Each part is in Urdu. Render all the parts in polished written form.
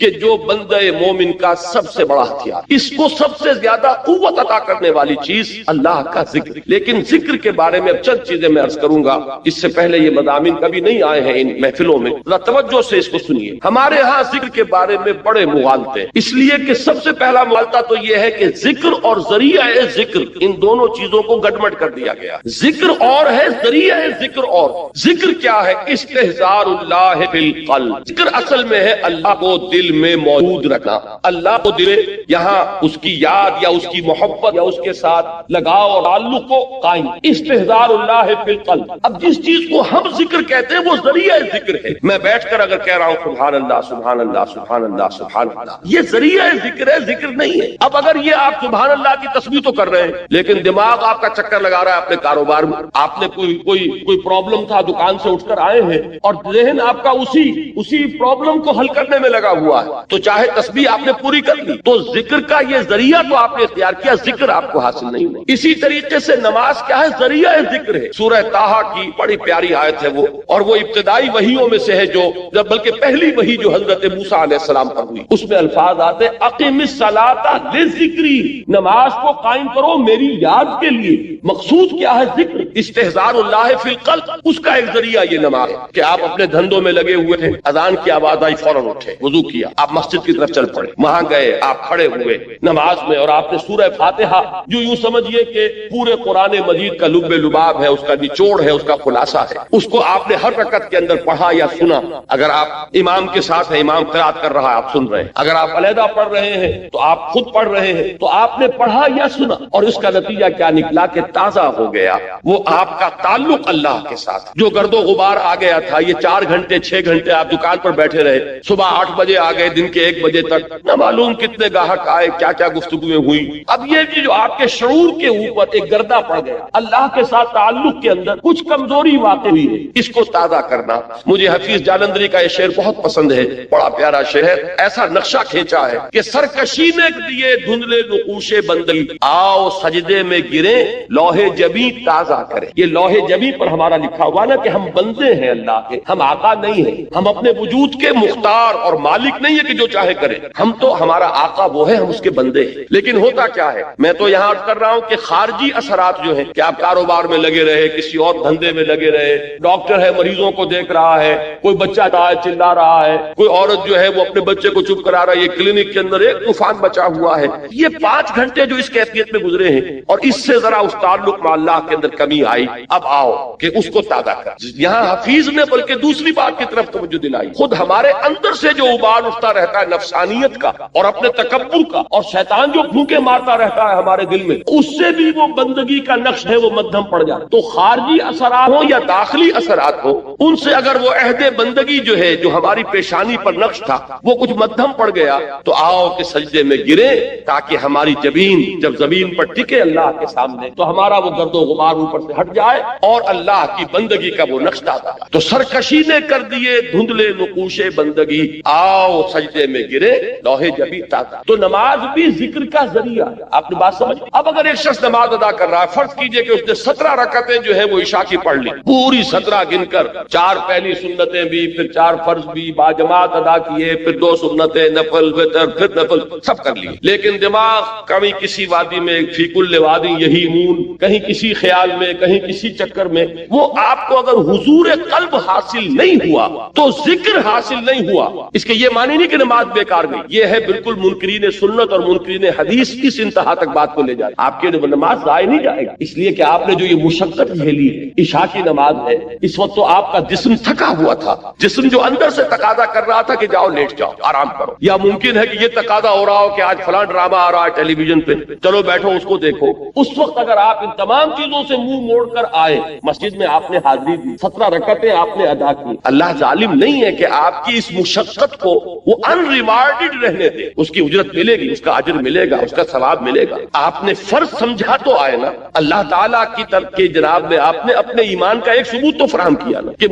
کہ جو بندہ مومن کا سب سے بڑا ہتھیار، اس کو سب سے زیادہ قوت عطا کرنے والی چیز اللہ کا ذکر۔ لیکن ذکر کے بارے میں اب چند چیزیں میں عرض کروں گا، اس سے پہلے یہ مضامین کبھی نہیں آئے ہیں ان محفلوں میں، ذرا توجہ سے اس کو سنیے۔ ہمارے ہاں ذکر کے بارے میں بڑے مغالطے، اس لیے کہ سب سے پہلا مغالطہ تو یہ ہے کہ ذکر اور ذریعہ ذکر ان دونوں چیزوں کو گڈمڈ کر دیا گیا۔ ذکر اور ہے، ذریعہ ذکر اور۔ ذکر کیا ہے؟ استحضار اللہ فی القلب۔ ذکر اصل میں ہے اللہ کو دل میں موجود رکھنا، اللہ کو دل یہاں اس کی یاد یا اس کی محبت یا اس کے ساتھ لگاؤ اور تعلق کو قائم۔ استحضار اللہ فی القلب۔ اب جس چیز کو ہم ذکر کہتے ہیں وہ ذریعہ ذکر ہے۔ میں بیٹھ کر اگر کہہ رہا ہوں سبحان اللہ سبحان اللہ سبحان اللہ سبحان اللہ، یہ ذریعہ ذکر ہے، ذکر نہیں ہے۔ اب اگر یہ آپ سبحان اللہ کی تسبیح تو کر رہے ہیں لیکن دماغ آپ کا چکر لگا رہا ہے اپنے کاروبار میں، آپ نے کوئی پرابلم تھا، دکان سے اٹھ کر آئے ہیں اور ذہن آپ کا اسی پرابلم کو حل کرنے میں لگا ہوا ہے، تو چاہے تسبیح آپ نے پوری کر لی، تو ذکر کا یہ ذریعہ تو آپ نے اختیار کیا، ذکر آپ کو حاصل نہیں ہوا۔ اسی طریقے سے نماز کیا ہے؟ ذریعہ ذکر ہے۔ سورہ طٰہٰ کی بڑی پیاری آیت ہے وہ، اور وہ ابتدائی وحیوں میں سے ہے جو بلکہ پہلی وحی جو حضرت موسیٰ علیہ السلام پر ہوئی، اس میں الفاظ آتے اقم الصلاۃ لذکری، نماز کو قائم کرو میری یاد کے لیے۔ مقصود کیا ہے؟ ذکر۔ استحضار اللہ فی القلب، اس کا ایک ذریعہ یہ نماز ہے کہ آپ اپنے دھندوں میں لگے ہوئے تھے، اذان کی آواز آئی فوراً اٹھے، وضو کیا، آپ مسجد کی طرف چل پڑے، وہاں گئے، آپ کھڑے ہوئے نماز میں اور آپ نے سورہ فاتحہ جو یوں سمجھیے کہ پورے قرآن مجید کا لب لباب ہے، اس کا نچوڑ ہے، اس کا خلاصہ ہے، اس کو آپ نے ہر رکعت کے اندر پڑھا یا سنا۔ اگر آپ امام کے ساتھ ہیں، امام قرات کر رہا ہے، آپ سن رہے ہیں، اگر آپ علیحدہ پڑھ رہے ہیں تو آپ خود پڑھ رہے ہیں، تو آپ نے پڑھا یا سنا، اور اس کا نتیجہ کیا نکلا کہ تازہ ہو گیا وہ آپ کا تعلق اللہ کے ساتھ۔ جو گرد و غبار آ گیا تھا، یہ 4 گھنٹے 6 گھنٹے آپ دکان پر بیٹھے رہے، صبح 8 بجے آ گئے، دن کے 1 بجے تک نہ معلوم کتنے گاہک آئے، کیا کیا گفتگویں ہوئی۔ اب یہ جو آپ کے شعور کے اوپر ایک گردہ پڑ گیا، اللہ کے ساتھ تعلق کے اندر کچھ کمزوری واقع ہوئی ہے، اس کو تازہ کرنا۔ مجھے حفیظ جالندری کا یہ شعر بہت پسند ہے، بڑا پیارا شعر ہے، ایسا نقشہ کھینچا ہے کہ سرکشی نے دیے دھندلے نقوش بندگی، آؤ سجدے میں گرے لوح جبیں تازہ کرے۔ یہ لوح جبیں پر ہمارا لکھا ہوا نا کہ ہم بندے ہیں اللہ کے، ہم آقا نہیں ہیں، ہم اپنے وجود کے مختار اور مالک نہیں ہے کہ جو چاہے کرے، ہم تو ہمارا آقا وہ ہے، ہم اس کے بندے ہیں۔ لیکن ہوتا کیا ہے، میں تو یہاں عرض کر رہا ہوں کہ خارجی اثرات جو ہیں کہ آپ کاروبار میں لگے رہے، کسی اور دھندے میں لگے رہے، ڈاکٹر ہے مریضوں کو دیکھ رہا ہے، کوئی بچہ چلا رہا ہے، کوئی عورت جو ہے وہ اپنے بچے کو چپ کرا رہا ہے، یہ کلینک کے اندر ایک طوفان بچا ہوا ہے، یہ 5 گھنٹے جو اس کیفیت میں گزرے ہیں اور اس سے ذرا اس تعلق میں اللہ کے اندر کمی آئی، اب آؤ کہ اس کو تازہ کر۔ یہاں حفیظ نے بلکہ دوسری بات کی طرف توجہ دلائی، خود ہمارے اندر سے جو ابال اٹھتا رہتا ہے نفسانیت کا اور اپنے تکبر کا، اور شیطان جو پھونکے مارتا رہتا ہے ہمارے دل میں، اس سے بھی وہ بندگی کا نقش ہے وہ مدھم پڑ جاتا۔ تو خارجی اثرات ہو یا داخلی اثرات ہو، ان سے اگر وہ عہد بندگی جو ہے جو ہماری پیشانی پر نقش تھا وہ کچھ مدھم پڑ گیا، تو آؤ کہ سجدے میں گرے تاکہ ہماری جبین جب زمین پر ٹکے اللہ کے سامنے تو ہمارا وہ گرد و غبار اوپر سے ہٹ جائے اور اللہ کی بندگی کا وہ نقش ڈالا۔ تو سرکشی نے کر دیے دھندلے نقوش بندگی، آؤ سجدے میں گرے لوح جبیں تازہ۔ تو نماز بھی ذکر کا ذریعہ ہے، آپ نے بات سمجھ۔ اب اگر ایک شخص نماز ادا کر رہا ہے، فرض کیجئے کہ اس نے 17 رکعتیں جو ہے وہ عشاء کی پڑھ لی، پوری 17 گن کر، 4 پہلی سنتیں بھی، پھر 4 فرض بھی باجماعت ادا کیے، پھر 2 سنتیں، نفل، وتر، پھر نفل، سب کر لیے، لیکن دماغ کبھی کسی وادی میں، فی کل وادی یہی مون، کہیں کسی خیال میں، کہیں کسی چکر میں، وہ آپ کو اگر حضور قلب حاصل نہیں ہوا تو ذکر حاصل نہیں ہوا۔ اس کے یہ معنی نہیں کہ نماز بیکار گئی، یہ ہے بالکل منکرین سنت اور منکرین حدیث اس انتہا تک بات کو لے جائے، آپ کی نماز ضائع نہیں جائے گا، اس لیے کہ آپ نے جو یہ مشقت جھیلی ہے، عشاء کی نماز ہے، اس وقت تو آپ کا جسم تھکا ہوا تھا، جسم جو اندر سے تقاضا کر رہا تھا کہ جاؤ لیٹ جاؤ آرام کرو، یا ممکن ہے کہ یہ تقاضا ہو رہا ہو کہ آج فلاں ڈرامہ آ رہا ہے ٹیلی ویژن پہ، چلو بیٹھو اس کو دیکھو۔ اس وقت اگر آپ ان تمام چیزوں سے منہ موڑ کر آئے، مسجد میں آپ نے حاضری دی، 17 رکعتیں آپ نے ادا کی، اللہ ظالم نہیں ہے کہ آپ کی اس مشقت کو وہ ان ریوارڈڈ رہنے دے، اس کی اجرت ملے گی، اس کا اجر ملے گا، اس کا ثواب ملے گا۔ آپ نے فرض سمجھا تو آئے نا، اللہ تعالیٰ کی طرف کے جناب میں آپ نے اپنے ایمان کا ایک ثبوت تو فراہم کیا نا کہ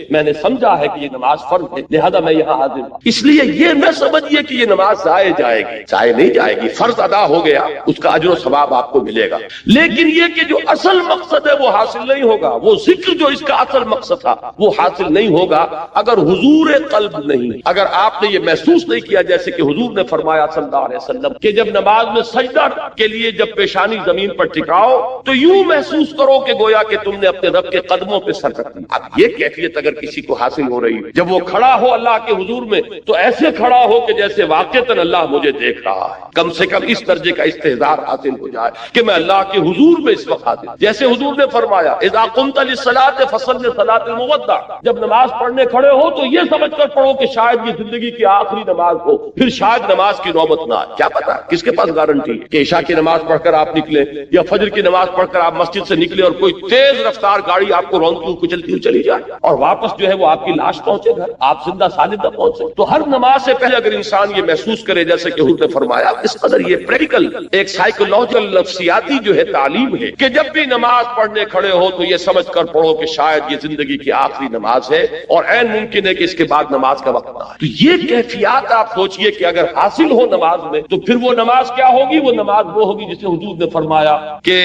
میں نے سمجھا ہے کہ یہ نماز فرض ہے، لہذا میں یہاں حاضر ہوں۔ اس لیے یہ نہ سمجھیے کہ یہ نماز ضائع جائے گی، ضائع نہیں جائے گی، فرض ادا ہو گیا، اس کا اجر و ثواب آپ کو ملے گا، لیکن یہ کہ جو اصل مقصد ہے وہ حاصل نہیں ہوگا، وہ ذکر جو اس کا اصل مقصد تھا وہ حاصل نہیں ہوگا اگر حضور قلب نہیں، اگر آپ نے نے یہ محسوس نہیں کیا جیسے کہ حضور نے فرمایا صلی اللہ علیہ وسلم کہ جب نماز میں سجدہ کے لیے جب پیشانی زمین پر ٹکاؤ تو یوں محسوس کرو کہ گویا کہ تم نے اپنے رب کے قدموں پہ سر رکھ دیا۔ اب یہ کیفیت اگر کسی کو حاصل ہو رہی ہے جب وہ کھڑا ہو اللہ کے حضور میں تو ایسے کھڑا ہو کہ جیسے واقعتاً اللہ مجھے دیکھ رہا ہے، کم سے کم اس درجے کا استحضار حاصل ہو جائے کہ میں اللہ کے حضور میں اس وقت حاضر، جیسے حضور نے فرمایا اذا قمت للصلاۃ فصل صلاۃ المودع، جب نماز پڑھنے کھڑے ہو تو یہ سمجھ کر پڑھو کہ شاید یہ زندگی کی آخری نماز ہو، پھر شاید نماز کی نوبت نہ آئے۔ کیا پتا کس کے پاس گارنٹی کہ عشاء کی نماز پڑھ کر آپ نکلے یا فجر کی نماز پڑھ کر آپ مسجد سے نکلے اور کوئی تیز رفتار گاڑی آپ کو رونتی ہوئی کچلتی ہوئی چلی جائے اور واپس جو ہے وہ آپ کی لاش پہنچے گھر، آپ زندہ سالم نہ پہنچے۔ تو ہر نماز سے پہلے اگر انسان یہ محسوس کرے جیسے کہ حضور نے فرمایا، اس قدر یہ پریکٹیکل ایک سائیکولوجیکل نفسیاتی جو ہے تعلیم ہے کہ جب بھی نماز پڑھنے کھڑے ہو تو یہ سمجھ کر پڑھو کہ شاید یہ زندگی کی آخری نماز ہے اور عین ممکن ہے کہ اس کے بعد نماز کا وقت نہ آئے۔ تو یہ کیفیات آپ سوچئے کہ اگر حاصل ہو نماز میں تو پھر وہ نماز کیا ہوگی؟ وہ نماز وہ ہوگی جسے حضور نے فرمایا کہ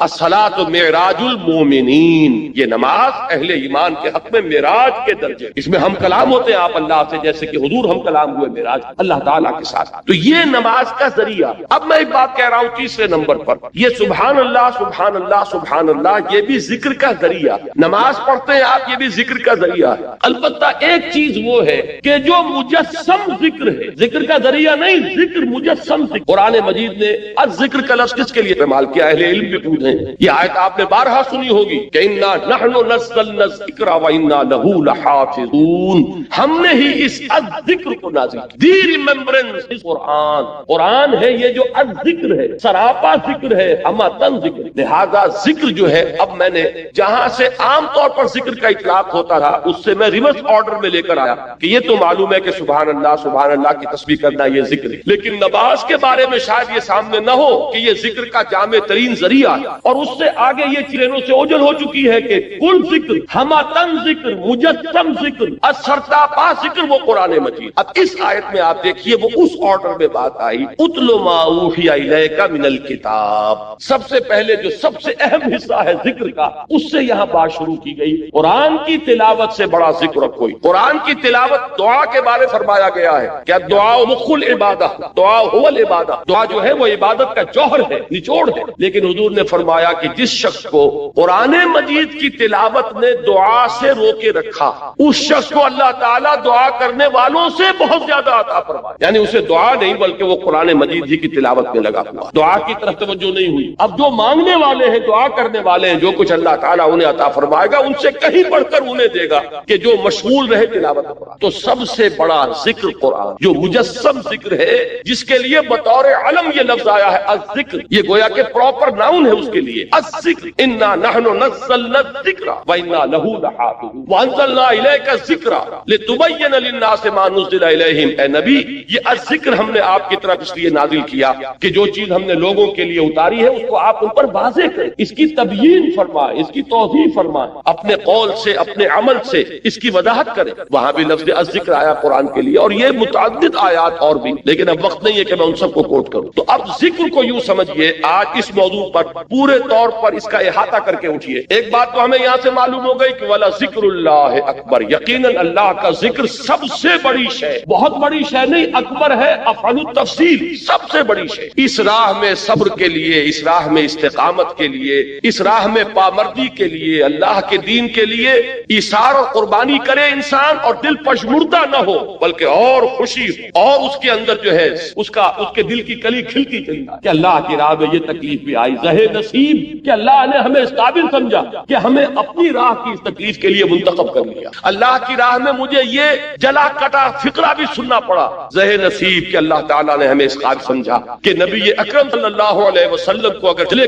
الصلاۃ معراج المومنین، یہ نماز اہل ایمان کے حق میں معراج کے درجے، اس میں ہم کلام ہوتے ہیں آپ اللہ سے جیسے کہ حضور ہم کلام ہوئے معراج اللہ تعالیٰ کے ساتھ۔ تو یہ نماز کا ذریعہ۔ اب میں ایک بات کہہ رہا ہوں تیسرے نمبر پر، یہ سبحان اللہ سبحان اللہ سبحان اللہ یہ بھی ذکر کا ذریعہ، نماز پڑھتے ہیں آپ یہ بھی ذکر کا ذریعہ ہے۔ البتہ ایک چیز وہ ہے کہ جو مجسم ذکر ہے، ذکر کا ذریعہ نہیں، ذکر مجسم ذکر۔ قرآن مجید نے الذکر کا لفظ کس کے لیے استعمال کیا؟ اہل علم بھی پوچھتے ہیں، یہ آیت آپ نے بارہا سنی ہوگی کہ انا نحن نزلنا الذکر وانا لہ لحافظون، ہم نے ہی اس الذکر کو نازل کیا۔ دی ریممبرنس از قرآن، قرآن ہے یہ جو الذکر ہے، سراپا ذکر ہے، ہماتن ذکر۔ لہذا ذکر جو ہے، اب میں نے جہاں سے عام طور پر ذکر کا اطلاق ہوتا تھا اس سے میں ریورس آرڈر میں لے کر آیا کہ یہ تو معلوم ہے کہ سبحان اللہ کی تسبیح کرنا یہ ذکر ہے، لیکن نماز کے بارے میں شاید یہ سامنے نہ ہو کہ یہ ذکر کا جامع ترین ذریعہ ہے، اور اس سے آگے یہ چیزوں سے اوجل ہو چکی ہے کہ کل ذکر، ہماتن ذکر، مجسم ذکر، سرتاپا ذکر وہ قرآن مجید۔ اب اس آیت میں آپ دیکھیے وہ اس آرڈر میں بات آئی، اتل ما اوحی الیک من الکتاب، سب سے پہلے جو سب سے اہم حصہ ہے ذکر کا اس سے یہاں بات شروع کی گئی۔ قرآن کی تلاوت سے بڑا ذکر کوئی، قرآن کی تلاوت دعا کے بارے فرمایا گیا ہے کہ دعا مخ العبادہ، دعا هو العبادہ، دعا جو ہے وہ عبادت کا جوہر ہے، نچوڑ ہے۔ لیکن حضور نے فرمایا کہ جس شخص کو قرآن مجید کی تلاوت نے دعا سے روکے رکھا اس شخص کو اللہ تعالیٰ دعا کرنے والوں سے بہت زیادہ عطا فرمائے، یعنی اسے دعا نہیں بلکہ وہ قرآن مجید ہی کی تلاوت میں لگا ہوا، دعا کی طرف توجہ نہیں ہوئی۔ اب جو مانگنے والے ہیں، دعا کرنے والے ہیں، جو کچھ اللہ تعالیٰ انہیں عطا فرمائے گا ان سے کہیں بڑھ کر انہیں دے گا کہ جو مشغول رہے تلاوت قرآن۔ تو سب سے بڑا ذکر قرآن، جو مجسم ذکر ہے، جس کے لیے بطور علم یہ لفظ آیا ہے الذکر، یہ گویا کہ پراپر ناؤن ہے اس کے لیے، الذکر انا نحن نزلنا الذکر وانا لہ لحافظون وانزلنا الیک الذکر لتبین للناس ما نزل الیہم۔ اے نبی، یہ الذکر ہم نے آپ کی طرف اس لیے نازل کیا کہ جو چیز ہم نے لوگوں کے لیے اتاری ہے اس کو آپ ان پر واضح کریں، اس کی تبیین فرمائیں، اس کی توضیح فرمائیں، اپنے قول سے اپنے عمل سے اس کی وضاحت کریں۔ وہاں بھی لفظ الذکر آیا قرآن کے لیے، اور یہ متعدد آیات اور بھی، لیکن اب وقت نہیں ہے کہ میں ان سب کو کوٹ کروں۔ تو اب ذکر کو یوں سمجھیے، آج اس موضوع پر پورے طور پر اس کا احاطہ کر کے اٹھیے۔ ایک بات تو ہمیں یہاں سے معلوم ہو گئی کہ ولا ذکر اللہ اکبر، یقیناً اللہ کا ذکر سب سے بڑی شے، بہت بڑی شے نہیں، اکبر ہے افعل التفصیل، سب سے بڑی شے۔ اس راہ میں صبر کے لیے، اس راہ میں استقامت کے لیے، اس راہ میں پامردی کے لیے، اللہ کے دین کے لیے ایثار اور قربانی کرے انسان اور دل پشمردہ نہ ہو بلکہ اور خوشی اور اس کے اندر جو ہے اس کے دل کی کلی کھلتی چلی کہ اللہ کی راہ میں یہ تکلیف بھی آئی، زہے نصیب کہ اللہ نے ہمیں اس قابل سمجھا کہ ہمیں اپنی راہ کی اس تکلیف کے لیے منتخب کر لیا، اللہ کی راہ میں مجھے یہ جلا کٹا فقرہ بھی سننا پڑا، زہے نصیب کہ اللہ تعالیٰ نے ہمیں اس قابل سمجھا کہ نبی اکرم صلی اللہ علیہ وسلم کو اگر جلے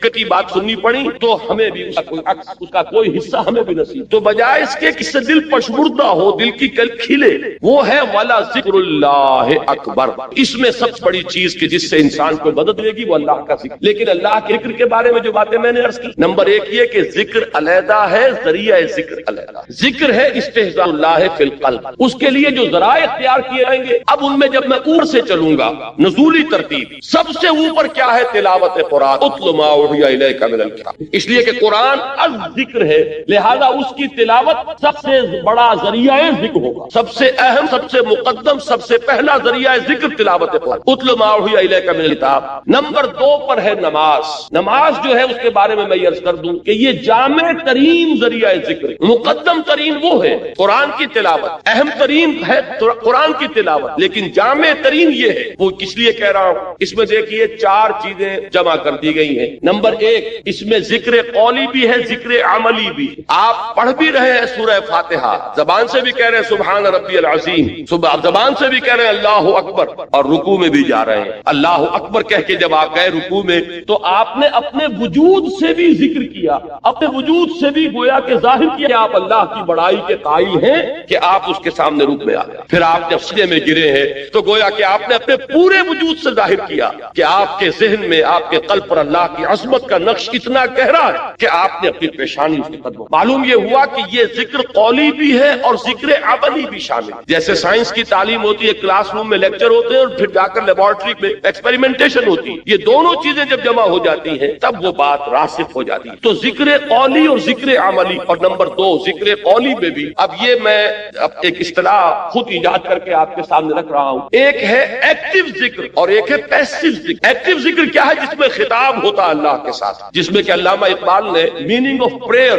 کٹی بات سننی پڑی تو ہمیں بھی اس کا کوئی حصہ ہمیں بھی نصیب۔ تو بجائے اس کے کس سے دل پشمردہ ہو، دل کی کل کھلے، وہ ہے والا ذکر اللہ اکبر۔ اس میں سب سے بڑی چیز کہ جس سے انسان کو مدد لے گی وہ اللہ کا ذکر۔ لیکن اللہ کے ذکر کے بارے میں جو باتیں میں نے عرض کی، نمبر ایک یہ کہ ذکر علیحدہ ہے، ذریعہ ذکر علیحدہ۔ ذکر ہے استحضاء اللہ فی القلب، اس کے لیے جو ذرائع اختیار کیے جائیں گے۔ اب ان میں جب میں اوپر سے چلوں گا، نزولی ترتیب، سب سے اوپر کیا ہے؟ تلاوت قرآن، اتل ما اوحی الیک من الکتاب، اس لیے کہ قرآن الذکر ہے، لہذا اس کی تلاوت سب سے بڑا ذریعہ ذکر ہوگا، سب سے اہم، سب سے مقدم، سب سے پہلا ذریعہ ذکر تلاوت قرآن، اتل ما اوحی الیک من الکتاب۔ نمبر 2 پر ہے نماز۔ نماز جو ہے اس کے بارے میں عرض کر دوں کہ یہ جامع ترین ذریعہ ذکر، مقدم ترین وہ ہے قرآن کی تلاوت، اہم ترین ہے قرآن کی تلاوت، لیکن جامع ترین یہ ہے۔ وہ کس لیے کہہ رہا ہوں؟ اس میں دیکھیے 4 چیزیں جمع کر دی گئی ہیں۔ نمبر 1، اس میں ذکر قولی بھی ہے، ذکر عملی بھی۔ آپ پڑھ بھی رہے ہیں سورہ فاتحہ، زبان سے بھی کہہ رہے ہیں سبحان ربی العظیم، زبان سے بھی کہہ رہے ہیں اللہ اکبر، اور رکوع میں بھی جا رہے ہیں اللہ اکبر کہہ کے جب آپ گئے رکوع میں تو آپ نے اپنے وجود سے بھی ذکر کیا، اپنے وجود سے بھی گویا کہ ظاہر کیا کہ آپ اللہ کی بڑائی کے قائل ہیں کہ آپ اس کے سامنے رکوع میں آ گئے۔ پھر آپ جب سجدے میں گرے ہیں تو گویا کہ آپ نے اپنے پورے وجود سے ظاہر کیا کہ آپ کے ذہن میں، آپ کے قلب پر اللہ کی عظمت کا نقش اتنا گہرا ہے کہ آپ نے اپنی پیشانی اس کے قدموں۔ معلوم یہ ہوا کہ یہ ذکر قولی بھی ہے اور ذکر عملی بھی شامل ہے۔ جیسے سائنس کی تعلیم ہوتی ہے، کلاس روم میں لیکچر ہوتے ہیں اور پھر جا کر لیبارٹری میں ایکسپیریمنٹیشن ہوتی ہے، یہ دونوں چیزیں جب جمع ہو جاتی ہیں تب وہ بات راسخ ہو جاتی ہے۔ تو ذکر قولی اور ذکر عملی، اور نمبر 2 ذکر قولی میں بھی، اب یہ میں ایک اصطلاح خود ایجاد کر کے آپ کے سامنے رکھ رہا ہوں۔ ایک ہے ایکٹیو ذکر اور ایک ہے پیسیو ذکر۔ ایکٹیو ذکر کیا ہے؟ جس میں خطاب ہوتا ہے اللہ کے ساتھ، جس میں کہ علامہ اقبال نے میننگ آف پریئر،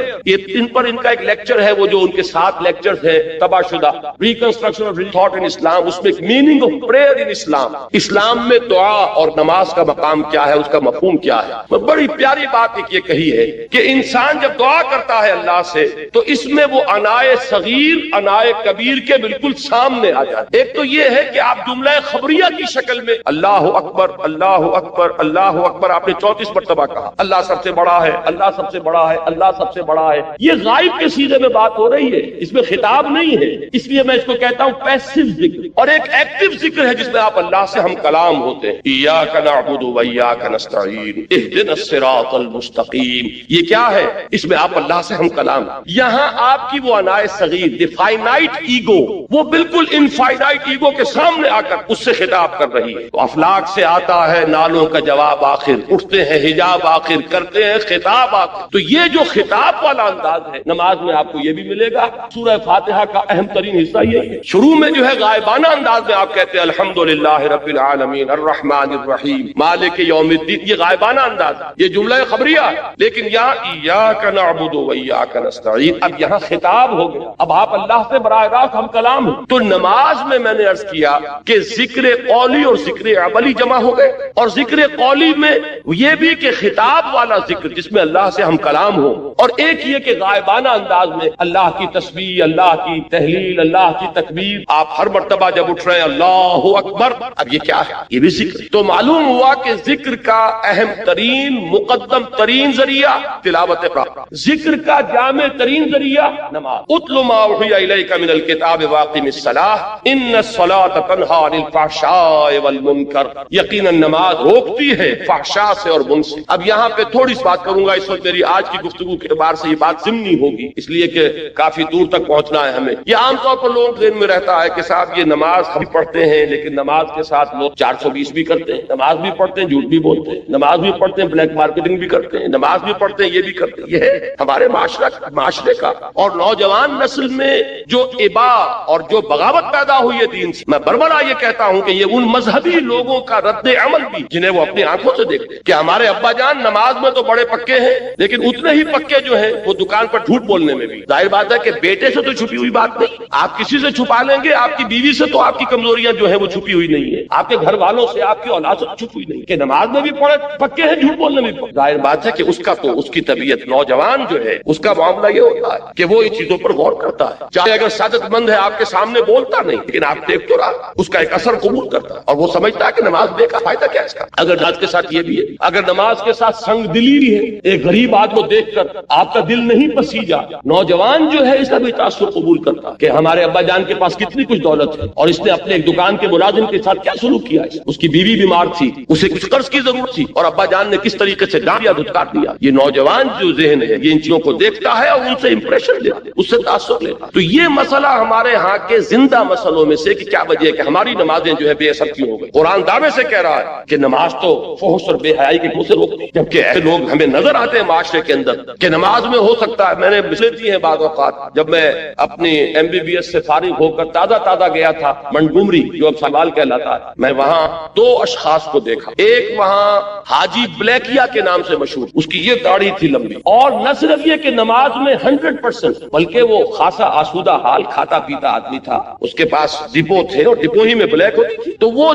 ان پر ان کا ایک لیکچر ہے، وہ جو ان کے 7 لیکچرز ہیں تباہ شدہ، ریکنسٹرکشن آف تھاٹ ان اسلام، اس میں میننگ آف پریئر ان اسلام، اسلام میں دعا اور نماز کا مقام کیا ہے، اس کا مفہوم کیا ہے۔ بڑی پیاری بات ایک یہ کہی ہے کہ انسان جب دعا کرتا ہے اللہ سے تو اس میں وہ انائے صغیر انائے کبیر کے بالکل سامنے آ جاتا ہے۔ ایک تو یہ ہے کہ آپ جملہ خبریہ کی شکل میں اللہ اکبر اللہ اکبر اللہ اکبر آپ نے 34 مرتبہ کہا، اللہ سب سے بڑا ہے، اللہ سب سے بڑا ہے، اللہ سب سے بڑا ہے، یہ غائب کے سیدھے میں بات ہو رہی ہے، اس میں خطاب نہیں ہے، اس لیے میں اس کو کہتا ہوں پیسیو ذکر۔ اور ایک ایکٹیو ذکر ہے جس میں آپ اللہ سے ہم کلام ہوتے ہیں، ایاک نعبد و ایاک نستعین اہدنا الصراط المستقیم۔ یہ کیا ہے؟ اس میں آپ اللہ سے ہم کلام، یہاں آپ کی وہ انائے صغیر، دی فائنائٹ ایگو، وہ بالکل انفائنائٹ ایگو کے سامنے آ کر اس سے خطاب کر رہی ہے۔ تو افلاک سے آتا ہے نالوں کا جواب آخر، اٹھتے ہیں حجاب آخر، کرتے ہیں خطاب آخر۔ تو یہ جو خطاب والا انداز ہے نماز میں آپ کو یہ بھی ملے گا۔ سورہ فاتحہ کا اہم ترین حصہ یہ ہے، شروع میں جو ہے غائبانہ انداز میں آپ کہتے ہیں الحمدللہ رب العالمین الرحمن الرحیم مالک یوم الدین، یہ غائبانہ انداز، یہ جملہ خبریہ ہے۔ لیکن یہاں ایاک نعبد و ایاک نستعین، اب یہاں خطاب ہو گیا، اب آپ اللہ سے براہ راست ہم کلام ہیں۔ تو نماز میں نے عرض کیا کہ ذکر قولی اور ذکر عملی جمع ہو گئے، اور ذکر قولی میں یہ بھی کہ خطاب والا ذکر جس میں اللہ سے ہم کلام ہو، اور ایک یہ کہ غائبانہ انداز میں اللہ کی تسبیح، اللہ کی تحلیل، اللہ کی تکبیر، آپ ہر مرتبہ جب اٹھ رہے ہیں اللہ اکبر، اب یہ کیا ہے؟ یہ بھی ذکر۔ تو معلوم ہوا کہ ذکر کا اہم ترین مقدم ترین ذریعہ تلاوت قرآن، ذکر کا جامع ترین ذریعہ نماز۔ اتل ما اوحی الیک من الکتاب واقم الصلاۃ ان الصلاۃ تنہی عن الفحشاء والمنکر، یقینا نماز روکتی ہے فحشاء سے اور منکر سے۔ اب یہاں پہ تھوڑی سی بات کروں گا، اس وقت میری آج کی گفتگو کے اعتبار سے یہ بات ضمنی ہوگی، اس لیے کہ کافی دور تک پہنچنا ہے ہمیں۔ یہ عام طور پر لوگوں کے ذہن میں رہتا ہے کہ صاحب یہ نماز ہم پڑھتے ہیں، لیکن نماز کے ساتھ لوگ 420 بھی کرتے ہیں، نماز بھی پڑھتے ہیں، جھوٹ بھی بولتے ہیں، نماز بھی پڑھتے ہیں، بلیک مارکیٹنگ بھی کرتے ہیں، نماز بھی پڑھتے ہیں، یہ بھی کرتے ہیں۔ یہ ہے ہمارے معاشرے کا اور نوجوان نسل میں جو ابا اور جو بغاوت پیدا ہوئی ہے دین سے۔ میں بربرا یہ کہتا ہوں کہ یہ ان مذہبی لوگوں کا رد عمل بھی جنہیں وہ اپنی آنکھوں سے دیکھتے ہیں کہ ہمارے ابا جان نماز میں تو بڑے پکے ہیں، لیکن اتنے ہی پکے جو ہیں وہ دکان پر جھوٹ بولنے میں بھی۔ ظاہر بات ہے کہ بیٹے سے تو چھپی ہوئی بات نہیں، آپ کسی سے چھپا لیں گے، آپ کی بیوی سے تو آپ کی کمزوریاں جو ہیں وہ چھپی ہوئی نہیں ہے، آپ کے گھر والوں سے، آپ کی اولاد سے چھپی ہوئی نہیں کہ نماز میں بھی پڑے پکے ہیں، جھوٹ بولنے میں بھی۔ ظاہر بات ہے کہ اس کا تو اس کی طبیعت، نوجوان جو ہے اس کا معاملہ یہ ہوتا ہے کہ وہ ان چیزوں پر غور کرتا ہے، چاہے اگر سعادت مند ہے آپ کے سامنے بولتا نہیں، لیکن آپ دیکھ تو رہا، اس کا ایک اثر قبول کرتا ہے، اور وہ سمجھتا ہے کہ نماز بے کا فائدہ کیا ہے اس کا۔ اگر نماز کے ساتھ یہ بھی ہے، اگر نماز کے ساتھ سنگ دلی بھی ہے، ایک غریب آدمی کو دیکھ کر آپ کا دل نہیں پسیجا، نوجوان جو ہے اس کا بھی تاثر قبول کرتا کہ ہمارے ابا جان کے پاس کتنی کچھ دولت ہے، اور اس نے اپنے ایک دکان کے ملازم کے ساتھ کیا سلوک کیا ہے، اس کی بیوی بیمار تھی، اسے کچھ قرض کی ضرورت تھی، اور ابا جان نے کس طریقے سے ڈانٹ دیا، دھتکار دیا۔ یہ نوجوان جو ذہن ہے یہ ان چیزوں کو دیکھتا ہے اور ان سے امپریشن لیتا ہے، اس سے تاثر لیتا ہے۔ تو یہ مسئلہ ہمارے ہاں کے زندہ مسئلوں میں سے کہ کیا وجہ ہے کہ ہماری نمازیں جو ہے بے اثر کیوں ہو گئی۔ قرآن دعوے سے کہہ رہا ہے کہ نماز تو فحش اور بے حیائی کے منہ سے روکتی، جبکہ ایسے لوگ ہمیں نظر آتے ہیں معاشرے کے اندر کہ نماز میں ہو سکتا ہے۔ میں نے مثالیں دی ہیں بعض اوقات، جب میں اپنی MBBS سے فارغ ہو کر تازہ گیا تھا منگومری جو اب سوال کہلاتا ہے، میں وہاں دو اشخاص کو دیکھا. ایک وہاں حاجی بلیکیا کے نام سے مشہور، اس کی یہ داڑھی تھی لمبی، اور نہ صرف یہ کہ نماز میں 100%، بلکہ وہ خاصا آسودہ حال کھاتا پیتا آدمی تھا. اس کے پاس ڈپو تھے اور ڈپو ہی میں بلیک ہوتی تھی، تو وہ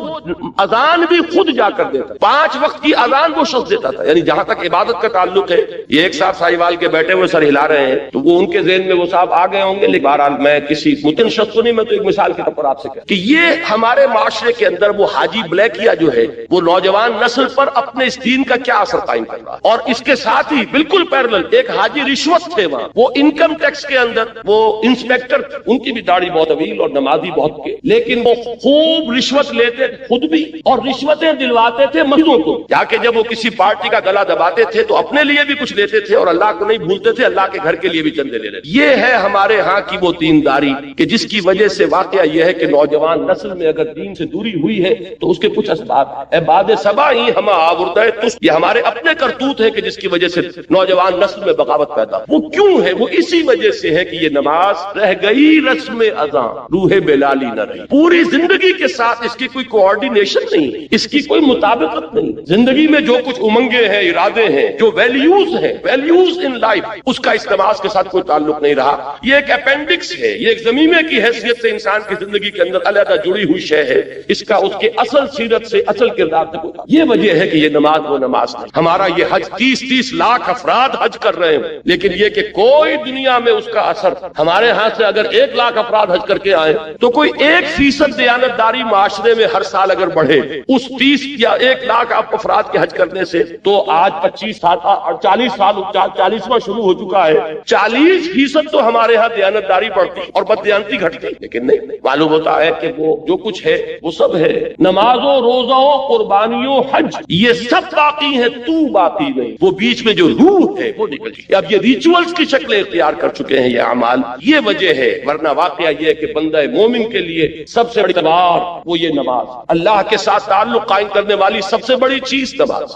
اذان بھی خود جا کر دیتا، 5 وقت کی اذان وہ شخص دیتا تھا. یعنی جہاں تک عبادت کا تعلق ہے، یہ ایک صاحب ساہیوال کے بیٹھے ہوئے سر ہلا رہے ہیں، تو وہ ان کے ذہن میں وہ صاحب آ گئے ہوں گے، لیکن بہرحال میں کسی متن شخص کو نہیں، میں تو ایک مثال کے طور پر آپ سے کہتا کہ یہ ہمارے معاشرے کے اندر وہ حاجی بلیکیا جو ہے وہ نوجوان نسل پر اپنے اس دین کا کیا اثر قائم کر رہا ہے. اور اس کے ساتھ ہی بالکل پیرلل ایک حاجی رشوت تھے وہاں، وہ انکم ٹیکس کے اندر وہ انسپیکٹر، ان کی بھی داڑھی بہت طویل اور نمازی بہت کے، لیکن وہ خوب رشوت لیتے خود بھی اور رشوتیں دلواتے تھے مسجدوں کو. جا کے جب وہ کسی پارٹی کا گلا دباتے تھے تو اپنے لیے بھی کچھ لیتے تھے اور اللہ کو نہیں بھولتے تھے، اللہ کے گھر کے لیے بھی چندے لے لیتے. یہ ہے ہمارے ہاں کی وہ دینداری کہ جس کی وجہ سے واقعہ یہ ہے کہ نوجوان نسل میں اگر دین سے دوری ہوئی ہے تو اس کے کچھ اسباب اے باد سبا ہی ہم آوردہ تس، یہ ہمارے اپنے کرتوت ہے کہ جس کی وجہ سے نوجوان نسل میں بغاوت پیدا. وہ کیوں ہے؟ وہ اسی وجہ سے ہے کہ یہ نماز رہ گئی رسم اذان، روح بلالی نہ رہی. پوری زندگی کے ساتھ اس کی کوئی کوآرڈینیشن نہیں، اس کی کوئی مطابقت نہیں. زندگی میں جو کچھ امنگیں ہیں، ارادے ہیں، جو ویلیوز ہیں، ویلیوز ان لائف، اس کا اس نماز کے ساتھ کوئی تعلق نہیں رہا. یہ ایک اپینڈکس ہے، یہ ایک ضمیمے کی حیثیت سے انسان کی زندگی کے اندر علیحدہ جڑی ہوئی شے ہے. اس کا اس کے اصل سیرت سے، اصل کردار سے کوئی، یہ وجہ ہے کہ یہ نماز وہ نماز نہیں. ہمارا یہ حج 30 لاکھ افراد حج کر رہے ہیں، لیکن یہ کہ کوئی دنیا میں اس کا اثر، ہمارے ہاں سے اگر 1 لاکھ افراد حج کر کے آئے تو کوئی 1% دیانتداری معاشرے میں ہر سال اگر بڑھے اس 30 یا 1 لاکھ افراد کے حج کرنے سے، تو آج 25 سال اور 40 سال 40واں شروع ہو چکا ہے، 40% تو ہمارے ہاں دیانتداری بڑھتی اور بددیانتی گھٹتی. لیکن نہیں، معلوم ہوتا ہے کہ وہ جو کچھ ہے وہ سب ہے. نمازوں، روزوں، قربانیوں، حج، یہ سب باقی ہے، تو باقی نہیں. وہ بیچ میں جو روح ہے وہ نکل گئی. اب یہ ریچولز کی شکلیں اختیار کر چکے ہیں یہ اعمال، یہ وجہ ہے. ورنہ واقعہ یہ ہے کہ بندہ مومن کے لیے سب سے بڑی تلوار وہ یہ نماز، اللہ کے ساتھ تعلق قائم کرنے والی سب سے بڑی چیز نماز.